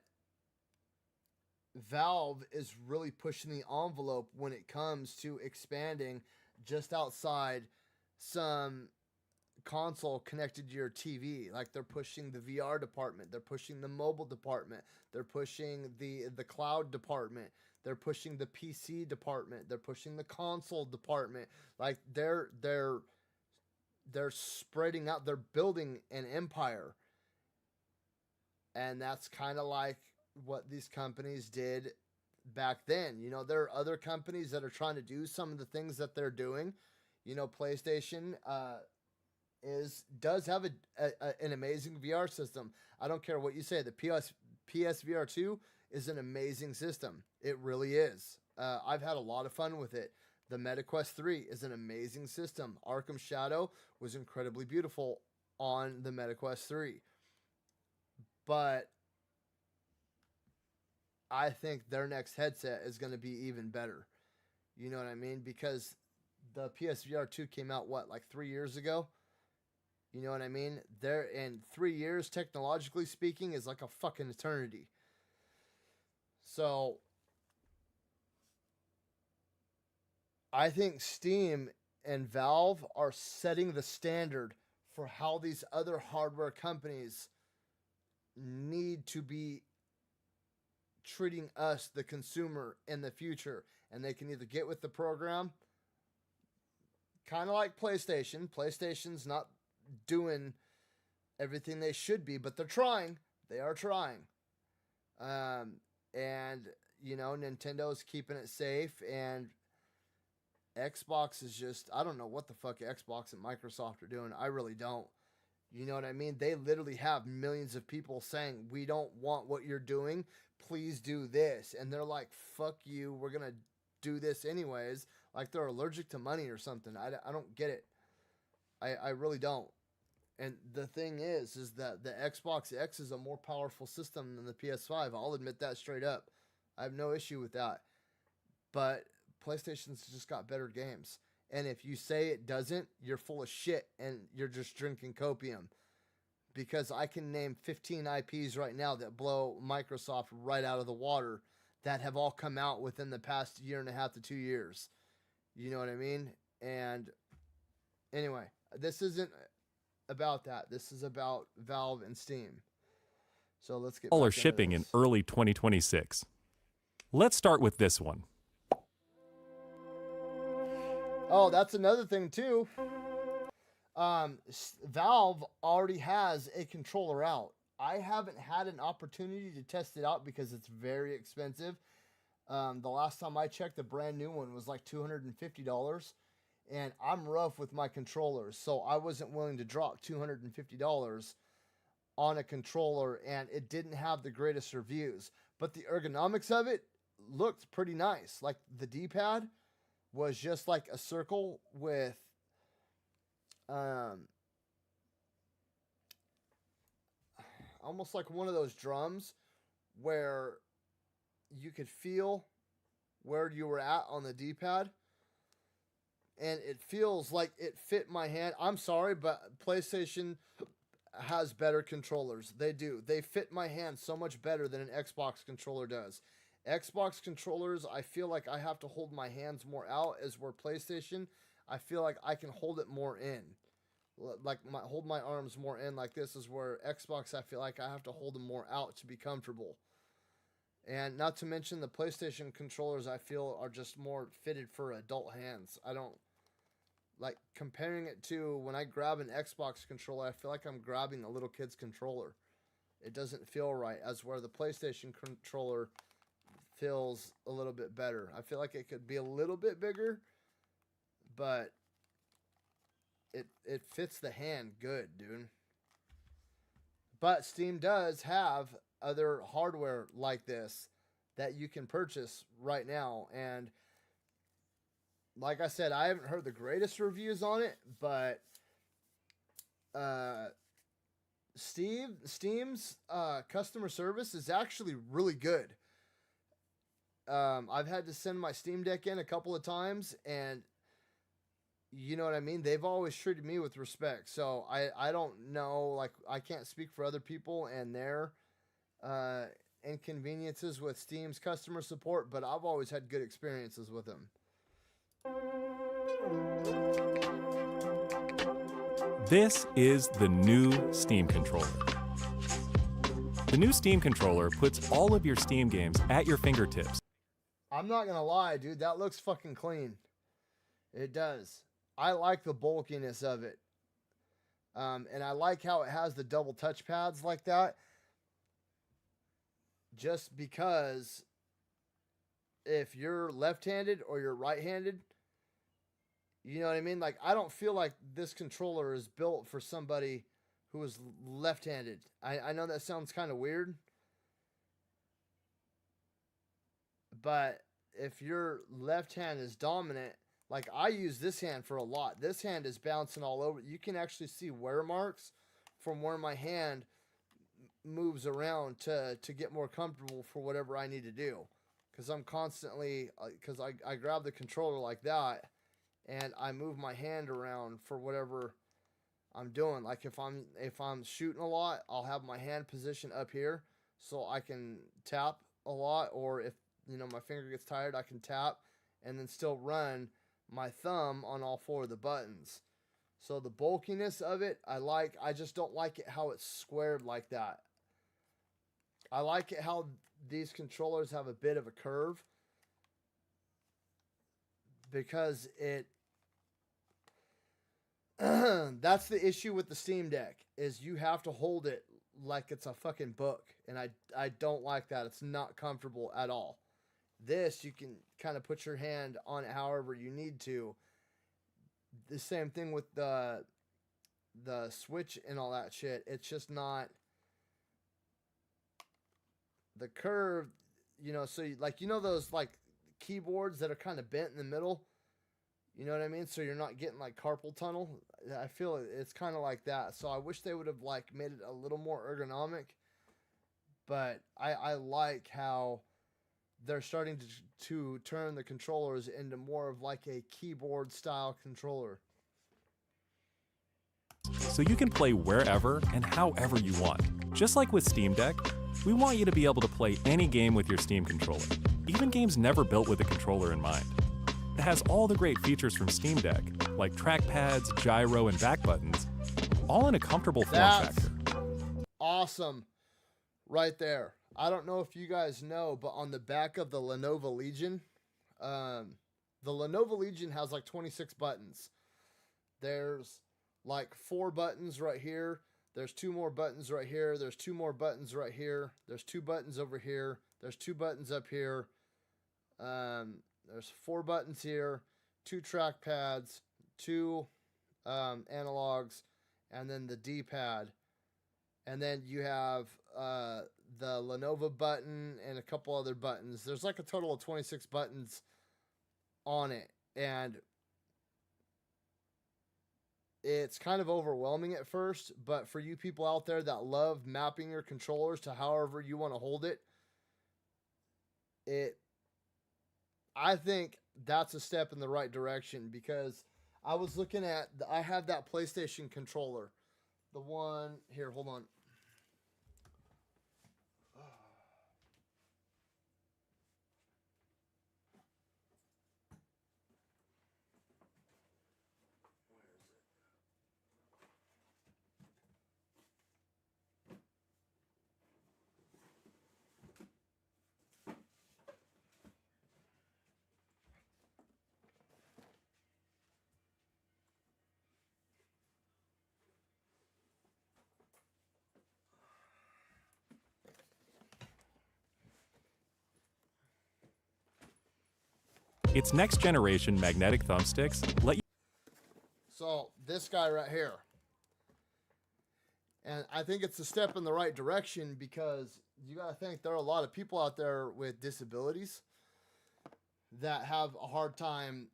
Valve is really pushing the envelope when it comes to expanding just outside some console connected to your TV. Like, they're pushing the VR department. They're pushing the mobile department. They're pushing the cloud department. They're pushing the PC department. They're pushing the console department. Like, they're spreading out. They're building an empire. And that's kind of like what these companies did back then. You know, there are other companies that are trying to do some of the things that they're doing. You know, PlayStation does have an amazing VR system. I don't care what you say. The PSVR 2 is an amazing system. It really is. I've had a lot of fun with it. The MetaQuest 3 is an amazing system. Arkham Shadow was incredibly beautiful on the MetaQuest 3. But I think their next headset is going to be even better. You know what I mean? Because the PSVR 2 came out, like 3 years ago? You know what I mean? In 3 years, technologically speaking, is like a fucking eternity. So I think Steam and Valve are setting the standard for how these other hardware companies need to be treating us, the consumer, in the future. And they can either get with the program, kind of like PlayStation. PlayStation's not doing everything they should be, but they're trying. They are trying. And, you know, Nintendo's keeping it safe, and Xbox is just, I don't know what the fuck Xbox and Microsoft are doing. I really don't. You know what I mean? They literally have millions of people saying, we don't want what you're doing. Please do this. And they're like, fuck you. We're going to do this anyways. Like they're allergic to money or something. I don't get it. I really don't. And the thing is that the Xbox X is a more powerful system than the PS5. I'll admit that straight up. I have no issue with that. But PlayStation's just got better games. And if you say it doesn't, you're full of shit and you're just drinking copium. Because I can name 15 IPs right now that blow Microsoft right out of the water that have all come out within the past 1.5 to 2 years. You know what I mean? And anyway, this isn't about that. This is about Valve and Steam. So let's get all back are into shipping in this. early 2026. Let's start with this one. Oh, that's another thing too. Valve already has a controller out. I haven't had an opportunity to test it out because it's very expensive. The last time I checked, the brand new one was like $250, and I'm rough with my controllers, so I wasn't willing to drop $250 on a controller, and it didn't have the greatest reviews. But the ergonomics of it looked pretty nice. Like the D-pad was just like a circle with almost like one of those drums where you could feel where you were at on the D-pad, and it feels like it fit my hand. I'm sorry, but PlayStation has better controllers. They do. They fit my hand so much better than an Xbox controller does. Xbox controllers, I feel like I have to hold my hands more out, as where PlayStation, I feel like I can hold it more in. Like hold my arms more in like this, is where Xbox, I feel like I have to hold them more out to be comfortable. And not to mention the PlayStation controllers, I feel are just more fitted for adult hands. I don't like comparing it to when I grab an Xbox controller, I feel like I'm grabbing a little kid's controller. It doesn't feel right, as where the PlayStation controller feels a little bit better. I feel like it could be a little bit bigger, but it fits the hand good, dude. But Steam does have other hardware like this that you can purchase right now, and like I said, I haven't heard the greatest reviews on it, but Steam's customer service is actually really good. I've had to send my Steam Deck in a couple of times, and you know what I mean? They've always treated me with respect. So I don't know, like, I can't speak for other people and their inconveniences with Steam's customer support, but I've always had good experiences with them. This is the new Steam controller. The new Steam controller puts all of your Steam games at your fingertips. I'm not gonna lie, dude, that looks fucking clean. It does. I like the bulkiness of it. And I like how it has the double touch pads like that. Just because if you're left-handed or you're right-handed, you know what I mean? Like, I don't feel like this controller is built for somebody who is left-handed. I know that sounds kind of weird, but if your left hand is dominant, like I use this hand for a lot. This hand is bouncing all over. You can actually see wear marks from where my hand moves around to get more comfortable for whatever I need to do. Because I'm constantly, because I grab the controller like that, and I move my hand around for whatever I'm doing. Like if I'm shooting a lot, I'll have my hand position up here so I can tap a lot, or if my finger gets tired, I can tap and then still run my thumb on all four of the buttons. So the bulkiness of it, I like. I just don't like it how it's squared like that. I like it how these controllers have a bit of a curve, because that's the issue with the Steam Deck, is you have to hold it like it's a fucking book, and I don't like that. It's not comfortable at all. This, you can kind of put your hand on it however you need to. The same thing with the Switch and all that shit. It's just not the curve, so those like keyboards that are kind of bent in the middle, you know what I mean? So you're not getting like carpal tunnel. I feel it's kind of like that. So I wish they would have like made it a little more ergonomic, but I like how they're starting to turn the controllers into more of like a keyboard style controller. So you can play wherever and however you want. Just like with Steam Deck, we want you to be able to play any game with your Steam controller, even games never built with a controller in mind. It has all the great features from Steam Deck, like trackpads, gyro, and back buttons, all in a comfortable form That's factor. awesome right there. I don't know if you guys know, but on the back of the Lenovo Legion, the Lenovo Legion has like 26 buttons. There's like 4 buttons right here. There's 2 more buttons right here. There's 2 more buttons right here. There's 2 buttons over here. There's 2 buttons up here. There's 4 buttons here, 2 track pads, 2 analogs, and then the D-pad. And then you have the Lenovo button and a couple other buttons. There's like a total of 26 buttons on it. And it's kind of overwhelming at first, but for you people out there that love mapping your controllers to however you want to hold it, I think that's a step in the right direction, because I was looking at, I have that PlayStation controller. The one, here, hold on. Its next generation magnetic thumbsticks let you. So this guy right here. And I think it's a step in the right direction, because you got to think there are a lot of people out there with disabilities that have a hard time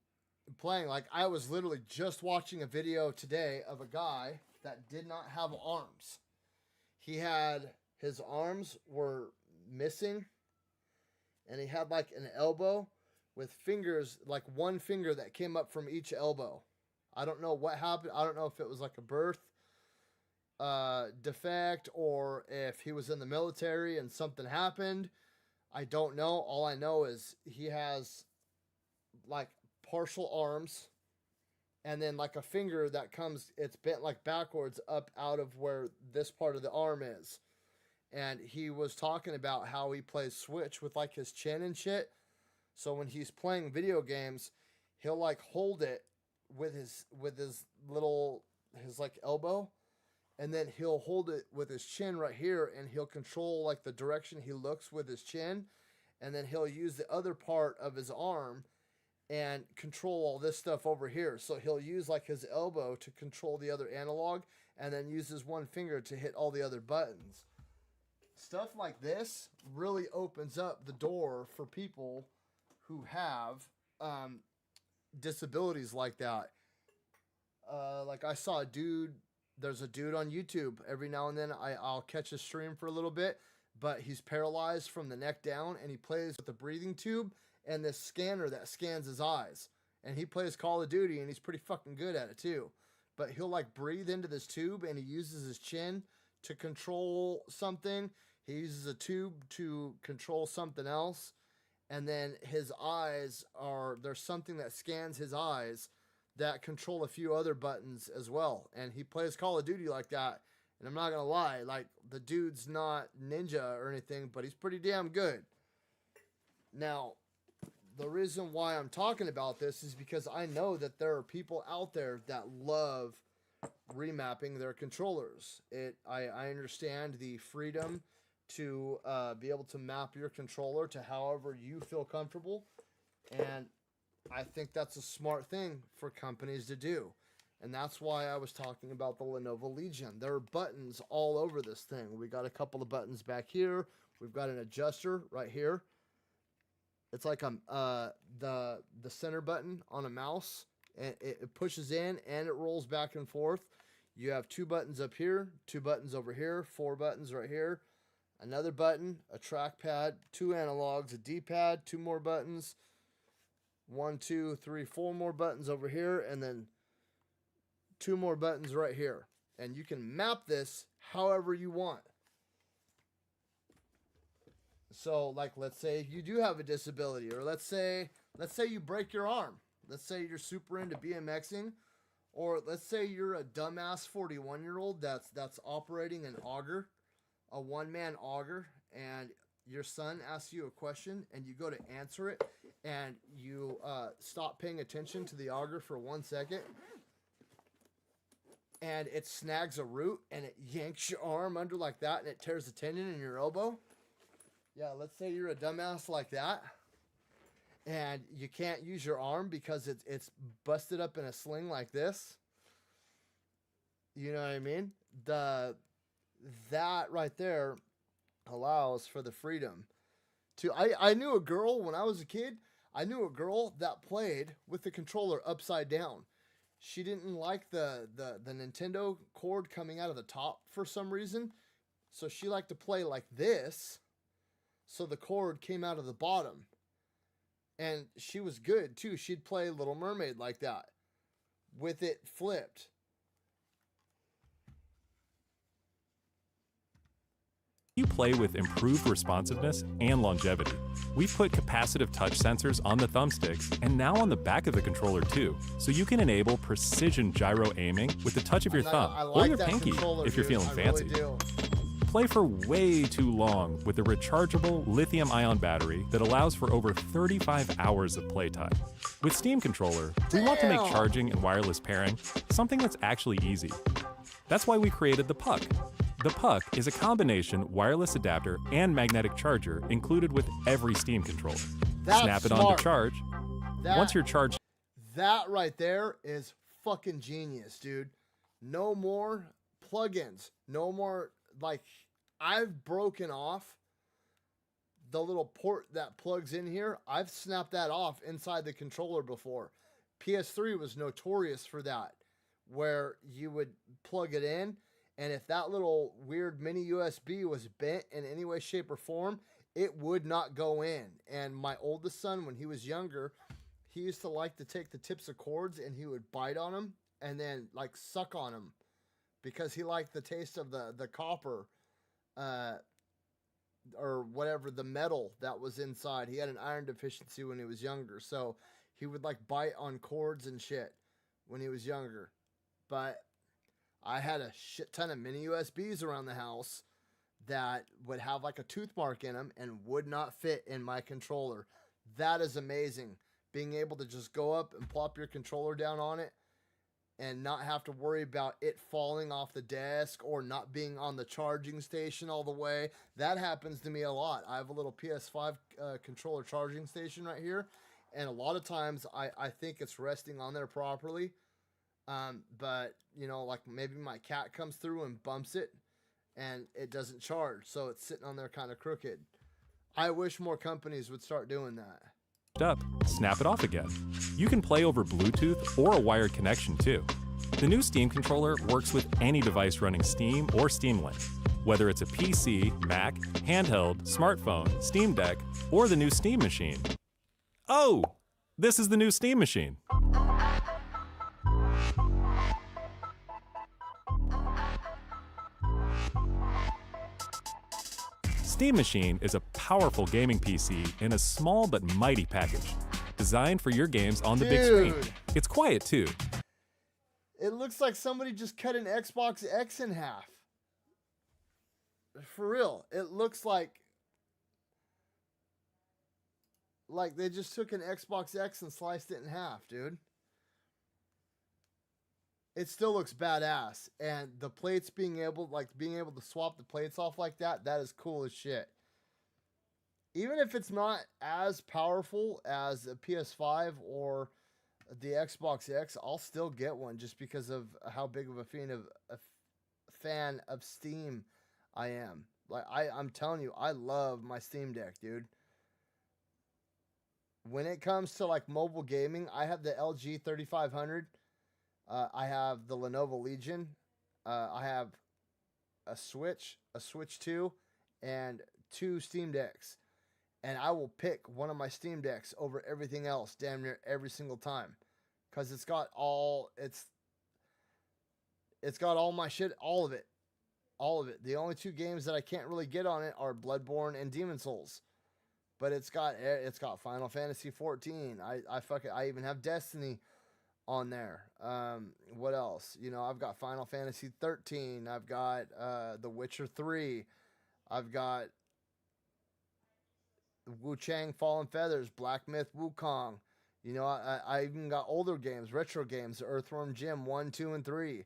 playing. Like, I was literally just watching a video today of a guy that did not have arms. He had, his arms were missing, and he had like an elbow with fingers, like one finger that came up from each elbow. I don't know what happened. I don't know if it was like a birth defect, or if he was in the military and something happened. I don't know. All I know is he has like partial arms, and then like a finger that comes, it's bent like backwards up out of where this part of the arm is. And he was talking about how he plays Switch with like his chin and shit. So when he's playing video games, he'll like hold it with his little, his like elbow, and then he'll hold it with his chin right here, and he'll control like the direction he looks with his chin, and then he'll use the other part of his arm and control all this stuff over here. So he'll use like his elbow to control the other analog, and then use his one finger to hit all the other buttons. Stuff like this really opens up the door for people who have disabilities like that. Like I saw a dude, there's a dude on YouTube. Every now and then I'll catch a stream for a little bit, but he's paralyzed from the neck down, and he plays with a breathing tube and this scanner that scans his eyes. And he plays Call of Duty, and he's pretty fucking good at it too. But he'll like breathe into this tube, and he uses his chin to control something. He uses a tube to control something else. And then his eyes are, there's something that scans his eyes that control a few other buttons as well. And he plays Call of Duty like that. And I'm not going to lie, like, the dude's not ninja or anything, but he's pretty damn good. Now, the reason why I'm talking about this is because I know that there are people out there that love remapping their controllers. I understand the freedom to be able to map your controller to however you feel comfortable, and I think that's a smart thing for companies to do. And that's why I was talking about the Lenovo Legion. There are buttons all over this thing. We got a couple of buttons back here. We've got an adjuster right here. It's like the center button on a mouse, and it pushes in and it rolls back and forth. You have 2 buttons up here, 2 buttons over here, 4 buttons right here, another button, a trackpad, 2 analogs, a D-pad, 2 more buttons, 1, 2, 3, 4 more buttons over here, and then 2 more buttons right here. And you can map this however you want. So, like, let's say you do have a disability, or let's say you break your arm. Let's say you're super into BMXing, Or let's say you're a dumbass 41-year-old that's operating an auger, a one-man auger, and your son asks you a question and you go to answer it and you stop paying attention to the auger for 1 second and it snags a root and it yanks your arm under like that and it tears a tendon in your elbow. Yeah, let's say you're a dumbass like that and you can't use your arm because it's busted up in a sling like this. You know what I mean? That right there allows for the freedom to. I knew a girl when I was a kid. I knew a girl that played with the controller upside down. She didn't like the Nintendo cord coming out of the top for some reason, so she liked to play like this, so the cord came out of the bottom. And she was good too. She'd play Little Mermaid like that with it flipped. You play with improved responsiveness and longevity. We've put capacitive touch sensors on the thumbsticks and now on the back of the controller too, so you can enable precision gyro aiming with the touch of your thumb or your pinky if you're feeling fancy. Really Play for way too long with the rechargeable lithium-ion battery that allows for over 35 hours of playtime. With Steam Controller, we want to make charging and wireless pairing something that's actually easy. That's why we created the Puck. The Puck is a combination wireless adapter and magnetic charger included with every Steam controller. Snap it on smart. to charge. Once you're charged, that right there is fucking genius, dude. No more plugins. No more, like, I've broken off the little port that plugs in here. I've snapped that off inside the controller before. PS3 was notorious for that, where you would plug it in, and if that little weird mini USB was bent in any way, shape, or form, it would not go in. And my oldest son, when he was younger, he used to like to take the tips of cords and he would bite on them and then like suck on them because he liked the taste of the copper or whatever, the metal that was inside. He had an iron deficiency when he was younger, so he would like bite on cords and shit when he was younger. But I had a shit ton of mini USBs around the house that would have like a tooth mark in them and would not fit in my controller. That is amazing. Being able to just go up and plop your controller down on it and not have to worry about it falling off the desk or not being on the charging station all the way. That happens to me a lot. I have a little PS5 controller charging station right here, and a lot of times I think it's resting on there properly. But, you know, like maybe my cat comes through and bumps it, and it doesn't charge, so it's sitting on there kind of crooked. I wish more companies would start doing that. up, snap it off again. You can play over Bluetooth or a wired connection too. The new Steam controller works with any device running Steam or Steam Link, whether it's a PC, Mac, handheld, smartphone, Steam Deck, or the new Steam Machine. Oh, this is the new Steam Machine. Steam Machine is a powerful gaming PC in a small but mighty package, designed for your games on the big screen. It's quiet too. It looks like somebody just cut an Xbox X in half. For real, it looks like they just took an Xbox X and sliced it in half, dude. It still looks badass, and the plates being able to swap the plates off like that is cool as shit. Even if it's not as powerful as a PS5 or the Xbox X, I'll still get one just because of how big of a fan of Steam I am. Like I'm telling you, I love my Steam Deck, dude. When it comes to like mobile gaming, I have the LG 3500. I have the Lenovo Legion. I have a Switch 2, and 2 Steam Decks. And I will pick one of my Steam Decks over everything else damn near every single time. Because it's got all my shit, all of it. All of it. The only 2 games that I can't really get on it are Bloodborne and Demon Souls. But it's got Final Fantasy 14. I even have Destiny on there. What else? You know, I've got Final Fantasy 13. I've got The Witcher 3. I've got Wu Chang Fallen Feathers, Black Myth Wukong. You know, I even got older games, retro games, Earthworm Jim 1, 2, and 3.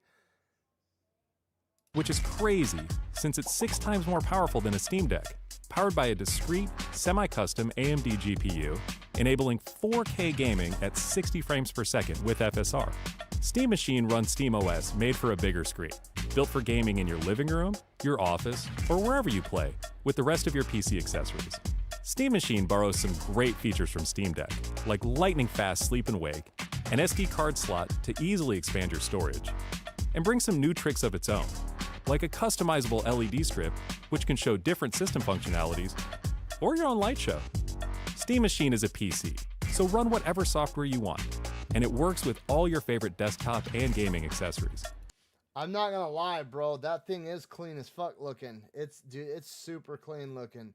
Which is crazy, since it's 6 times more powerful than a Steam Deck, powered by a discrete, semi-custom AMD GPU, enabling 4K gaming at 60 frames per second with FSR. Steam Machine runs SteamOS made for a bigger screen, built for gaming in your living room, your office, or wherever you play, with the rest of your PC accessories. Steam Machine borrows some great features from Steam Deck, like lightning-fast sleep and wake, an SD card slot to easily expand your storage, and brings some new tricks of its own, like a customizable LED strip, which can show different system functionalities, or your own light show. Steam Machine is a PC, so run whatever software you want, and it works with all your favorite desktop and gaming accessories. I'm not gonna lie, bro. That thing is clean as fuck looking. Dude, it's super clean looking.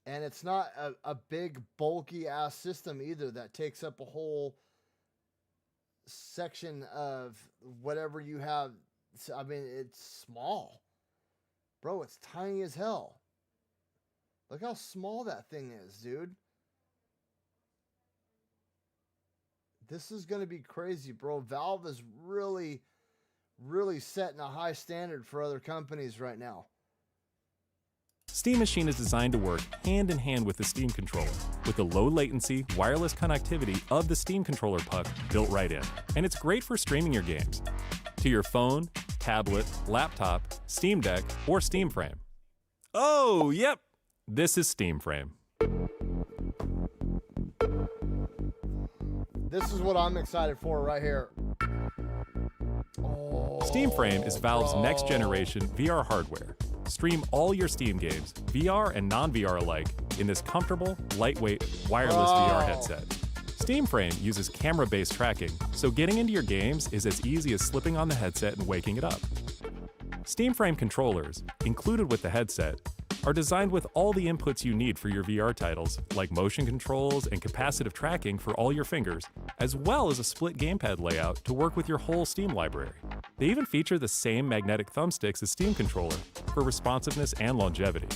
And it's not a big, bulky ass system either that takes up a whole section of whatever you have. I mean, it's small. Bro, it's tiny as hell. Look how small that thing is, dude. This is going to be crazy, bro. Valve is really, really setting a high standard for other companies right now. Steam Machine is designed to work hand in hand with the Steam controller, with the low latency, wireless connectivity of the Steam controller puck built right in. And it's great for streaming your games to your phone, tablet, laptop, Steam Deck, or Steam Frame. Oh, yep, this is Steam Frame. This is what I'm excited for right here. Oh, Steam Frame is Valve's next generation VR hardware. Stream all your Steam games, VR and non-VR alike, in this comfortable, lightweight, wireless VR headset. Steam Frame uses camera-based tracking, so getting into your games is as easy as slipping on the headset and waking it up. Steam Frame controllers, included with the headset, are designed with all the inputs you need for your VR titles, like motion controls and capacitive tracking for all your fingers, as well as a split gamepad layout to work with your whole Steam library. They even feature the same magnetic thumbsticks as Steam controller for responsiveness and longevity.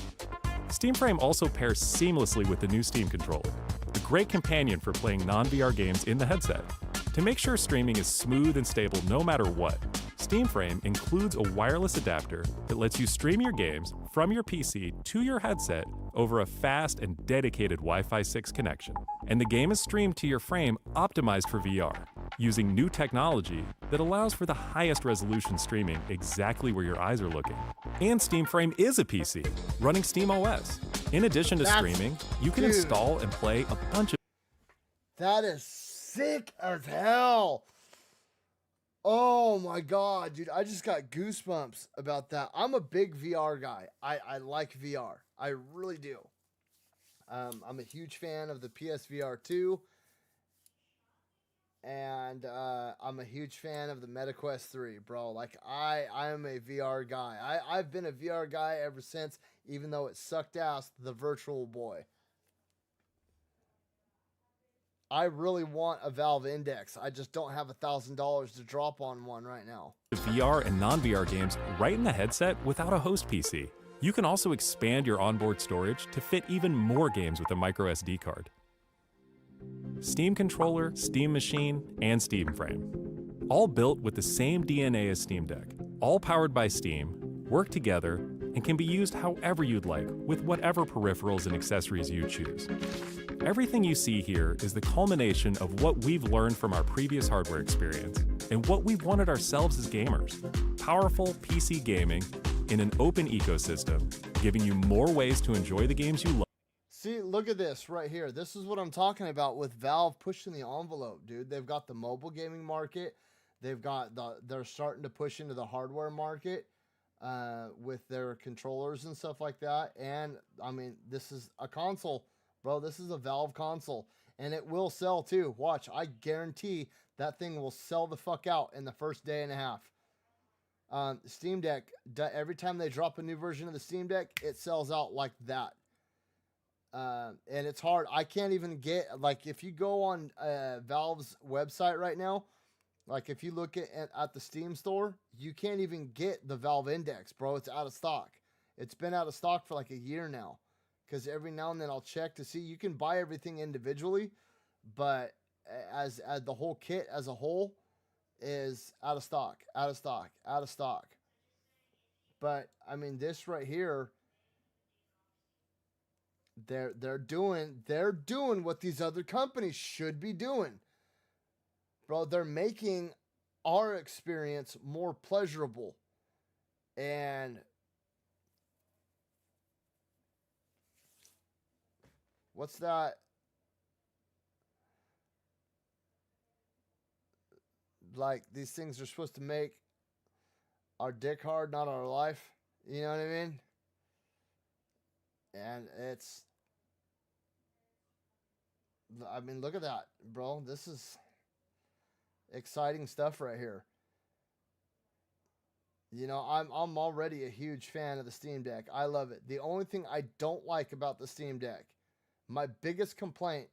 Steam Frame also pairs seamlessly with the new Steam controller, a great companion for playing non-VR games in the headset. To make sure streaming is smooth and stable no matter what, Steam Frame includes a wireless adapter that lets you stream your games from your PC to your headset over a fast and dedicated Wi-Fi 6 connection. And the game is streamed to your frame optimized for VR, using new technology that allows for the highest resolution streaming exactly where your eyes are looking. And Steam Frame is a PC, running SteamOS. In addition to streaming, you can install and play a bunch of... That is sick as hell. Oh my god, dude. I just got goosebumps about that. I'm a big VR guy. I like VR. I really do. I'm a huge fan of the PSVR 2. And I'm a huge fan of the MetaQuest 3, bro. Like, I am a VR guy. I've been a VR guy ever since, even though it sucked ass, the Virtual Boy. I really want a Valve Index. I just don't have $1,000 to drop on one right now. VR and non-VR games right in the headset without a host PC. You can also expand your onboard storage to fit even more games with a micro SD card. Steam controller, Steam Machine, and Steam Frame. All built with the same DNA as Steam Deck. All powered by Steam, work together, and can be used however you'd like with whatever peripherals and accessories you choose. Everything you see here is the culmination of what we've learned from our previous hardware experience and what we've wanted ourselves as gamers. Powerful PC gaming in an open ecosystem, giving you more ways to enjoy the games you love. See, look at this right here. This is what I'm talking about with Valve pushing the envelope, dude. They've got the mobile gaming market. They're starting to push into the hardware market with their controllers and stuff like that. And I mean, this is a console, bro. This is a Valve console, and it will sell too. Watch, I guarantee that thing will sell the fuck out in the first day and a half. Steam Deck, every time they drop a new version of the Steam Deck, it sells out like that. And it's hard. I can't even get, like, if you go on Valve's website right now, like if you look at the Steam store, you can't even get the Valve Index, bro. It's out of stock. It's been out of stock for like a year now. Because every now and then I'll check to see. You can buy everything individually, but as the whole kit as a whole is out of stock, out of stock, out of stock. But I mean, this right here, they're doing what these other companies should be doing. Bro, they're making our experience more pleasurable. And what's that? Like, these things are supposed to make our dick hard, not our life. You know what I mean? And I mean, look at that, bro. This is exciting stuff right here. You know, I'm already a huge fan of the Steam Deck. I love it. The only thing I don't like about the Steam Deck, my biggest complaint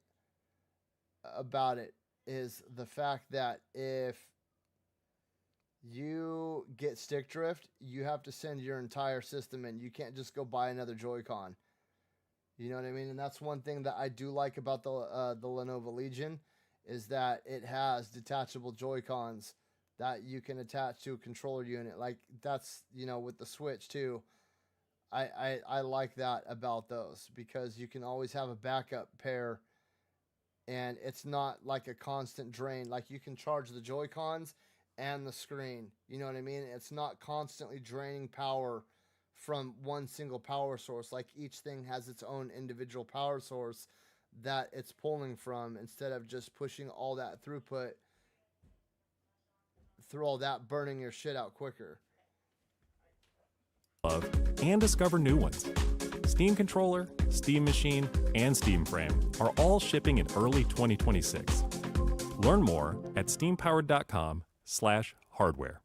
about it, is the fact that if you get stick drift, you have to send your entire system in. You can't just go buy another Joy-Con. You know what I mean? And that's one thing that I do like about the Lenovo Legion, is that it has detachable Joy-Cons that you can attach to a controller unit. Like, that's, you know, with the Switch too. I like that about those, because you can always have a backup pair, and it's not like a constant drain. Like, you can charge the Joy-Cons and the screen. You know what I mean? It's not constantly draining power from one single power source. Like, each thing has its own individual power source that it's pulling from, instead of just pushing all that throughput through all that, burning your shit out quicker. Love and discover new ones. Steam Controller, Steam Machine, and Steam Frame are all shipping in early 2026. Learn more at steampowered.com/hardware.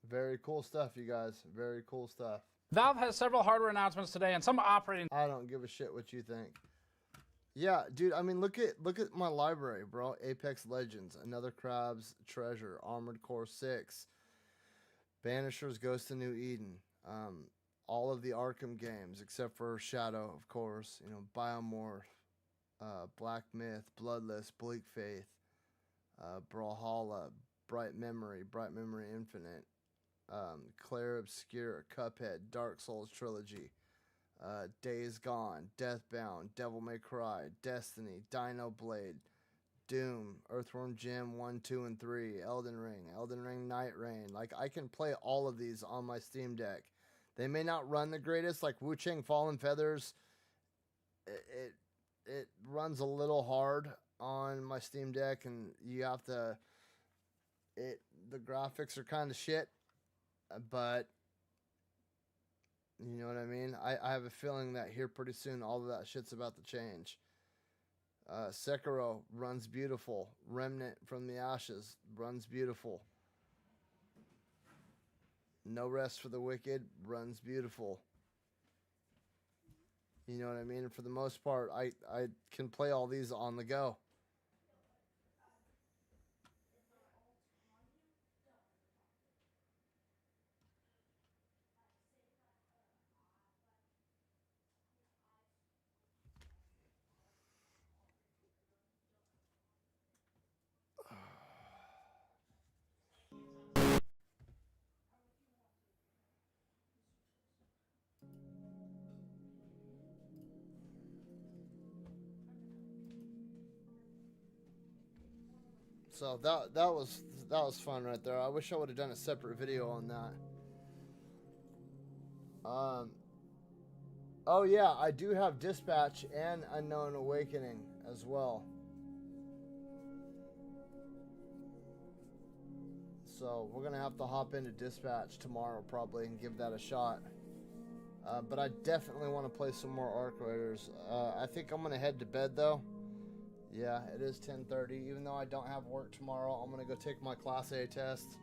Very cool stuff, you guys. Very cool stuff. Valve has several hardware announcements today, and some operating. I don't give a shit what you think. Yeah, dude. I mean, look at my library, bro. Apex Legends, Another Crab's Treasure, Armored Core 6, Banisher's Ghost of New Eden, all of the Arkham games except for Shadow, of course. You know, Biomorph, Black Myth, Bloodless, Bleak Faith, Brawlhalla, Bright Memory Infinite, Clair Obscure, Cuphead, Dark Souls Trilogy, Days Gone, Deathbound, Devil May Cry, Destiny, Dino Blade, Doom, Earthworm Jim 1, 2, and 3, Elden Ring Night Rain. Like, I can play all of these on my Steam Deck. They may not run the greatest, like Wu Chang Fallen Feathers. It runs a little hard on my Steam Deck, and you have to. The graphics are kind of shit, but you know what I mean? I have a feeling that here pretty soon all of that shit's about to change. Sekiro runs beautiful. Remnant from the Ashes runs beautiful. No Rest for the Wicked runs beautiful. You know what I mean? And for the most part, I can play all these on the go. So that was fun right there. I wish I would have done a separate video on that. Oh yeah, I do have Dispatch and Unknown Awakening as well. So we're gonna have to hop into Dispatch tomorrow probably and give that a shot. But I definitely want to play some more Arc Raiders. I think I'm gonna head to bed though. Yeah, it is 10:30. Even though I don't have work tomorrow, I'm gonna go take my Class A test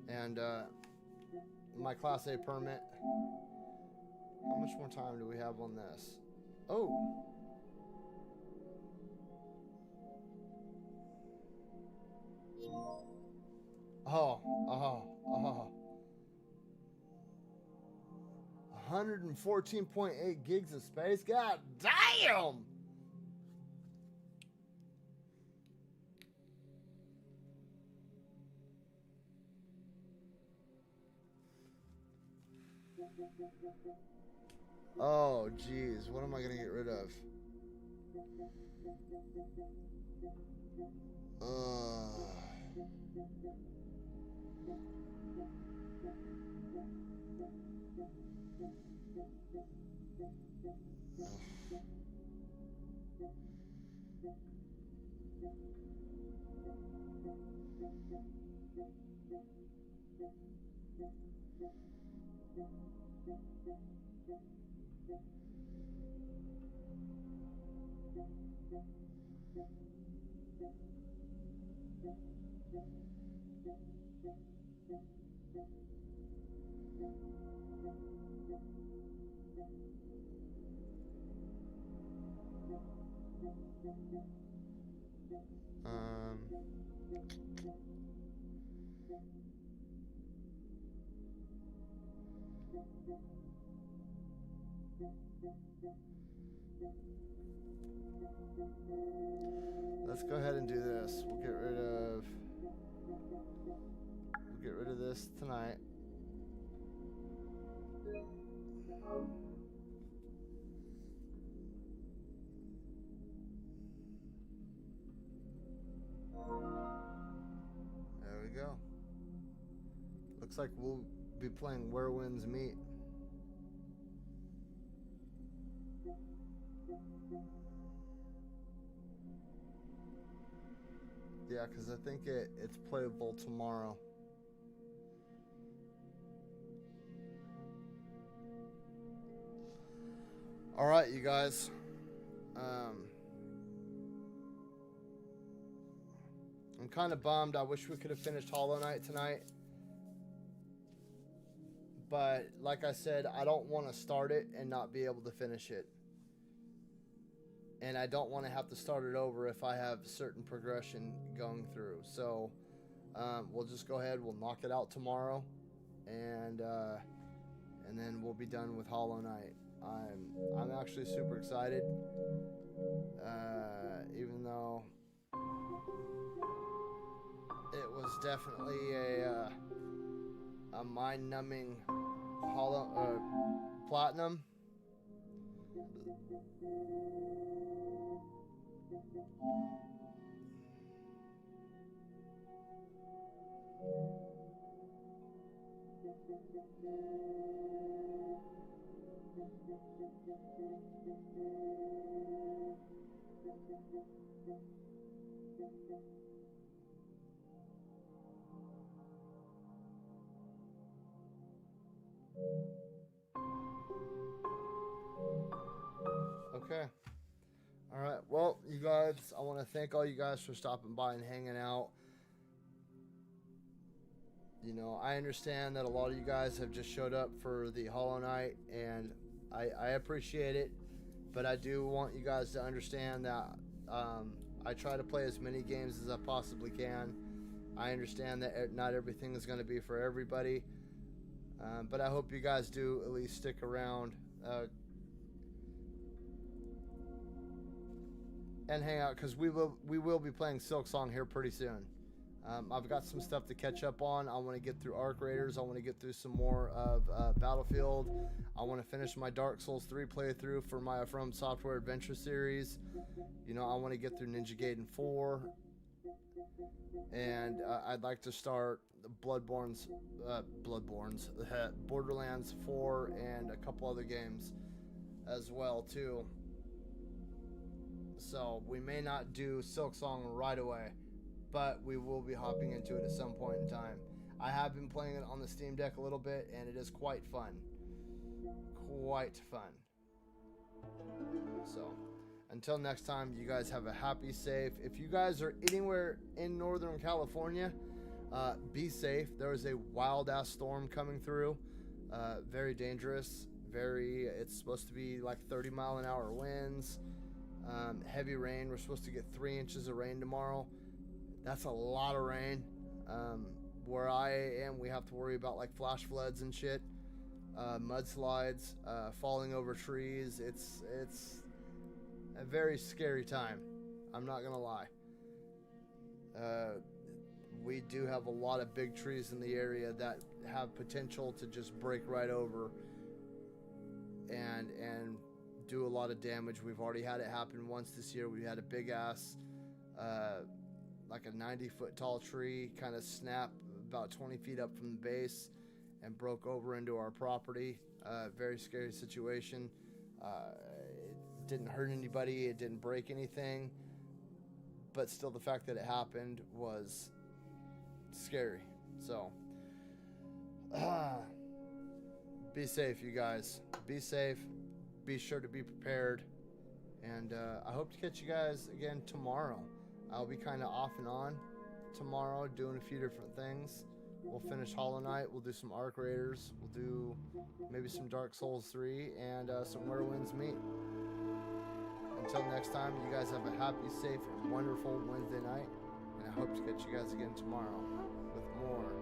and my Class A permit. How much more time do we have on this? Oh. Oh. 114.8 gigs of space? God damn! Oh, geez. What am I going to get rid of? Let's go ahead and do this. We'll get rid of this tonight. There we go. Looks like we'll be playing Where Winds Meet. Yeah, because I think it's playable tomorrow. All right, you guys. I'm kind of bummed. I wish we could have finished Hollow Knight tonight. But like I said, I don't want to start it and not be able to finish it. And I don't want to have to start it over if I have certain progression going through. So we'll just go ahead. We'll knock it out tomorrow, and then we'll be done with Hollow Knight. I'm actually super excited, even though it was definitely a mind-numbing platinum. Okay. All right. Well, you guys, I want to thank all you guys for stopping by and hanging out. You know, I understand that a lot of you guys have just showed up for the Hollow Knight, and I appreciate it. But I do want you guys to understand that I try to play as many games as I possibly can. I understand that not everything is going to be for everybody. But I hope you guys do at least stick around and hang out, because we will be playing Silksong here pretty soon. I've got some stuff to catch up on. I want to get through Arc Raiders. I want to get through some more of Battlefield. I want to finish my Dark Souls 3 playthrough for my From Software Adventure series. You know, I want to get through Ninja Gaiden 4. And I'd like to start Borderlands 4 and a couple other games as well too. So we may not do Silksong right away, but we will be hopping into it at some point in time. I have been playing it on the Steam Deck a little bit, and it is quite fun. Quite fun. So, until next time, you guys have a happy, safe. If you guys are anywhere in Northern California, be safe. There is a wild-ass storm coming through. Very dangerous. It's supposed to be like 30-mile-an-hour winds. Heavy rain. We're supposed to get 3 inches of rain tomorrow. That's a lot of rain. Where I am, we have to worry about like flash floods and shit. Mudslides, falling over trees. It's a very scary time. I'm not gonna lie. We do have a lot of big trees in the area that have potential to just break right over and do a lot of damage. We've already had it happen once this year. We had a big ass, like a 90-foot tall tree kind of snap about 20 feet up from the base and broke over into our property. Very scary situation. It didn't hurt anybody. It didn't break anything. But still, the fact that it happened was scary. So, be safe, you guys. Be safe. Be sure to be prepared. And I hope to catch you guys again tomorrow. I'll be kind of off and on tomorrow, doing a few different things. We'll finish Hollow Knight. We'll do some Arc Raiders. We'll do maybe some Dark Souls 3 and some Where Winds Meet. Until next time, you guys have a happy, safe, and wonderful Wednesday night. And I hope to catch you guys again tomorrow with more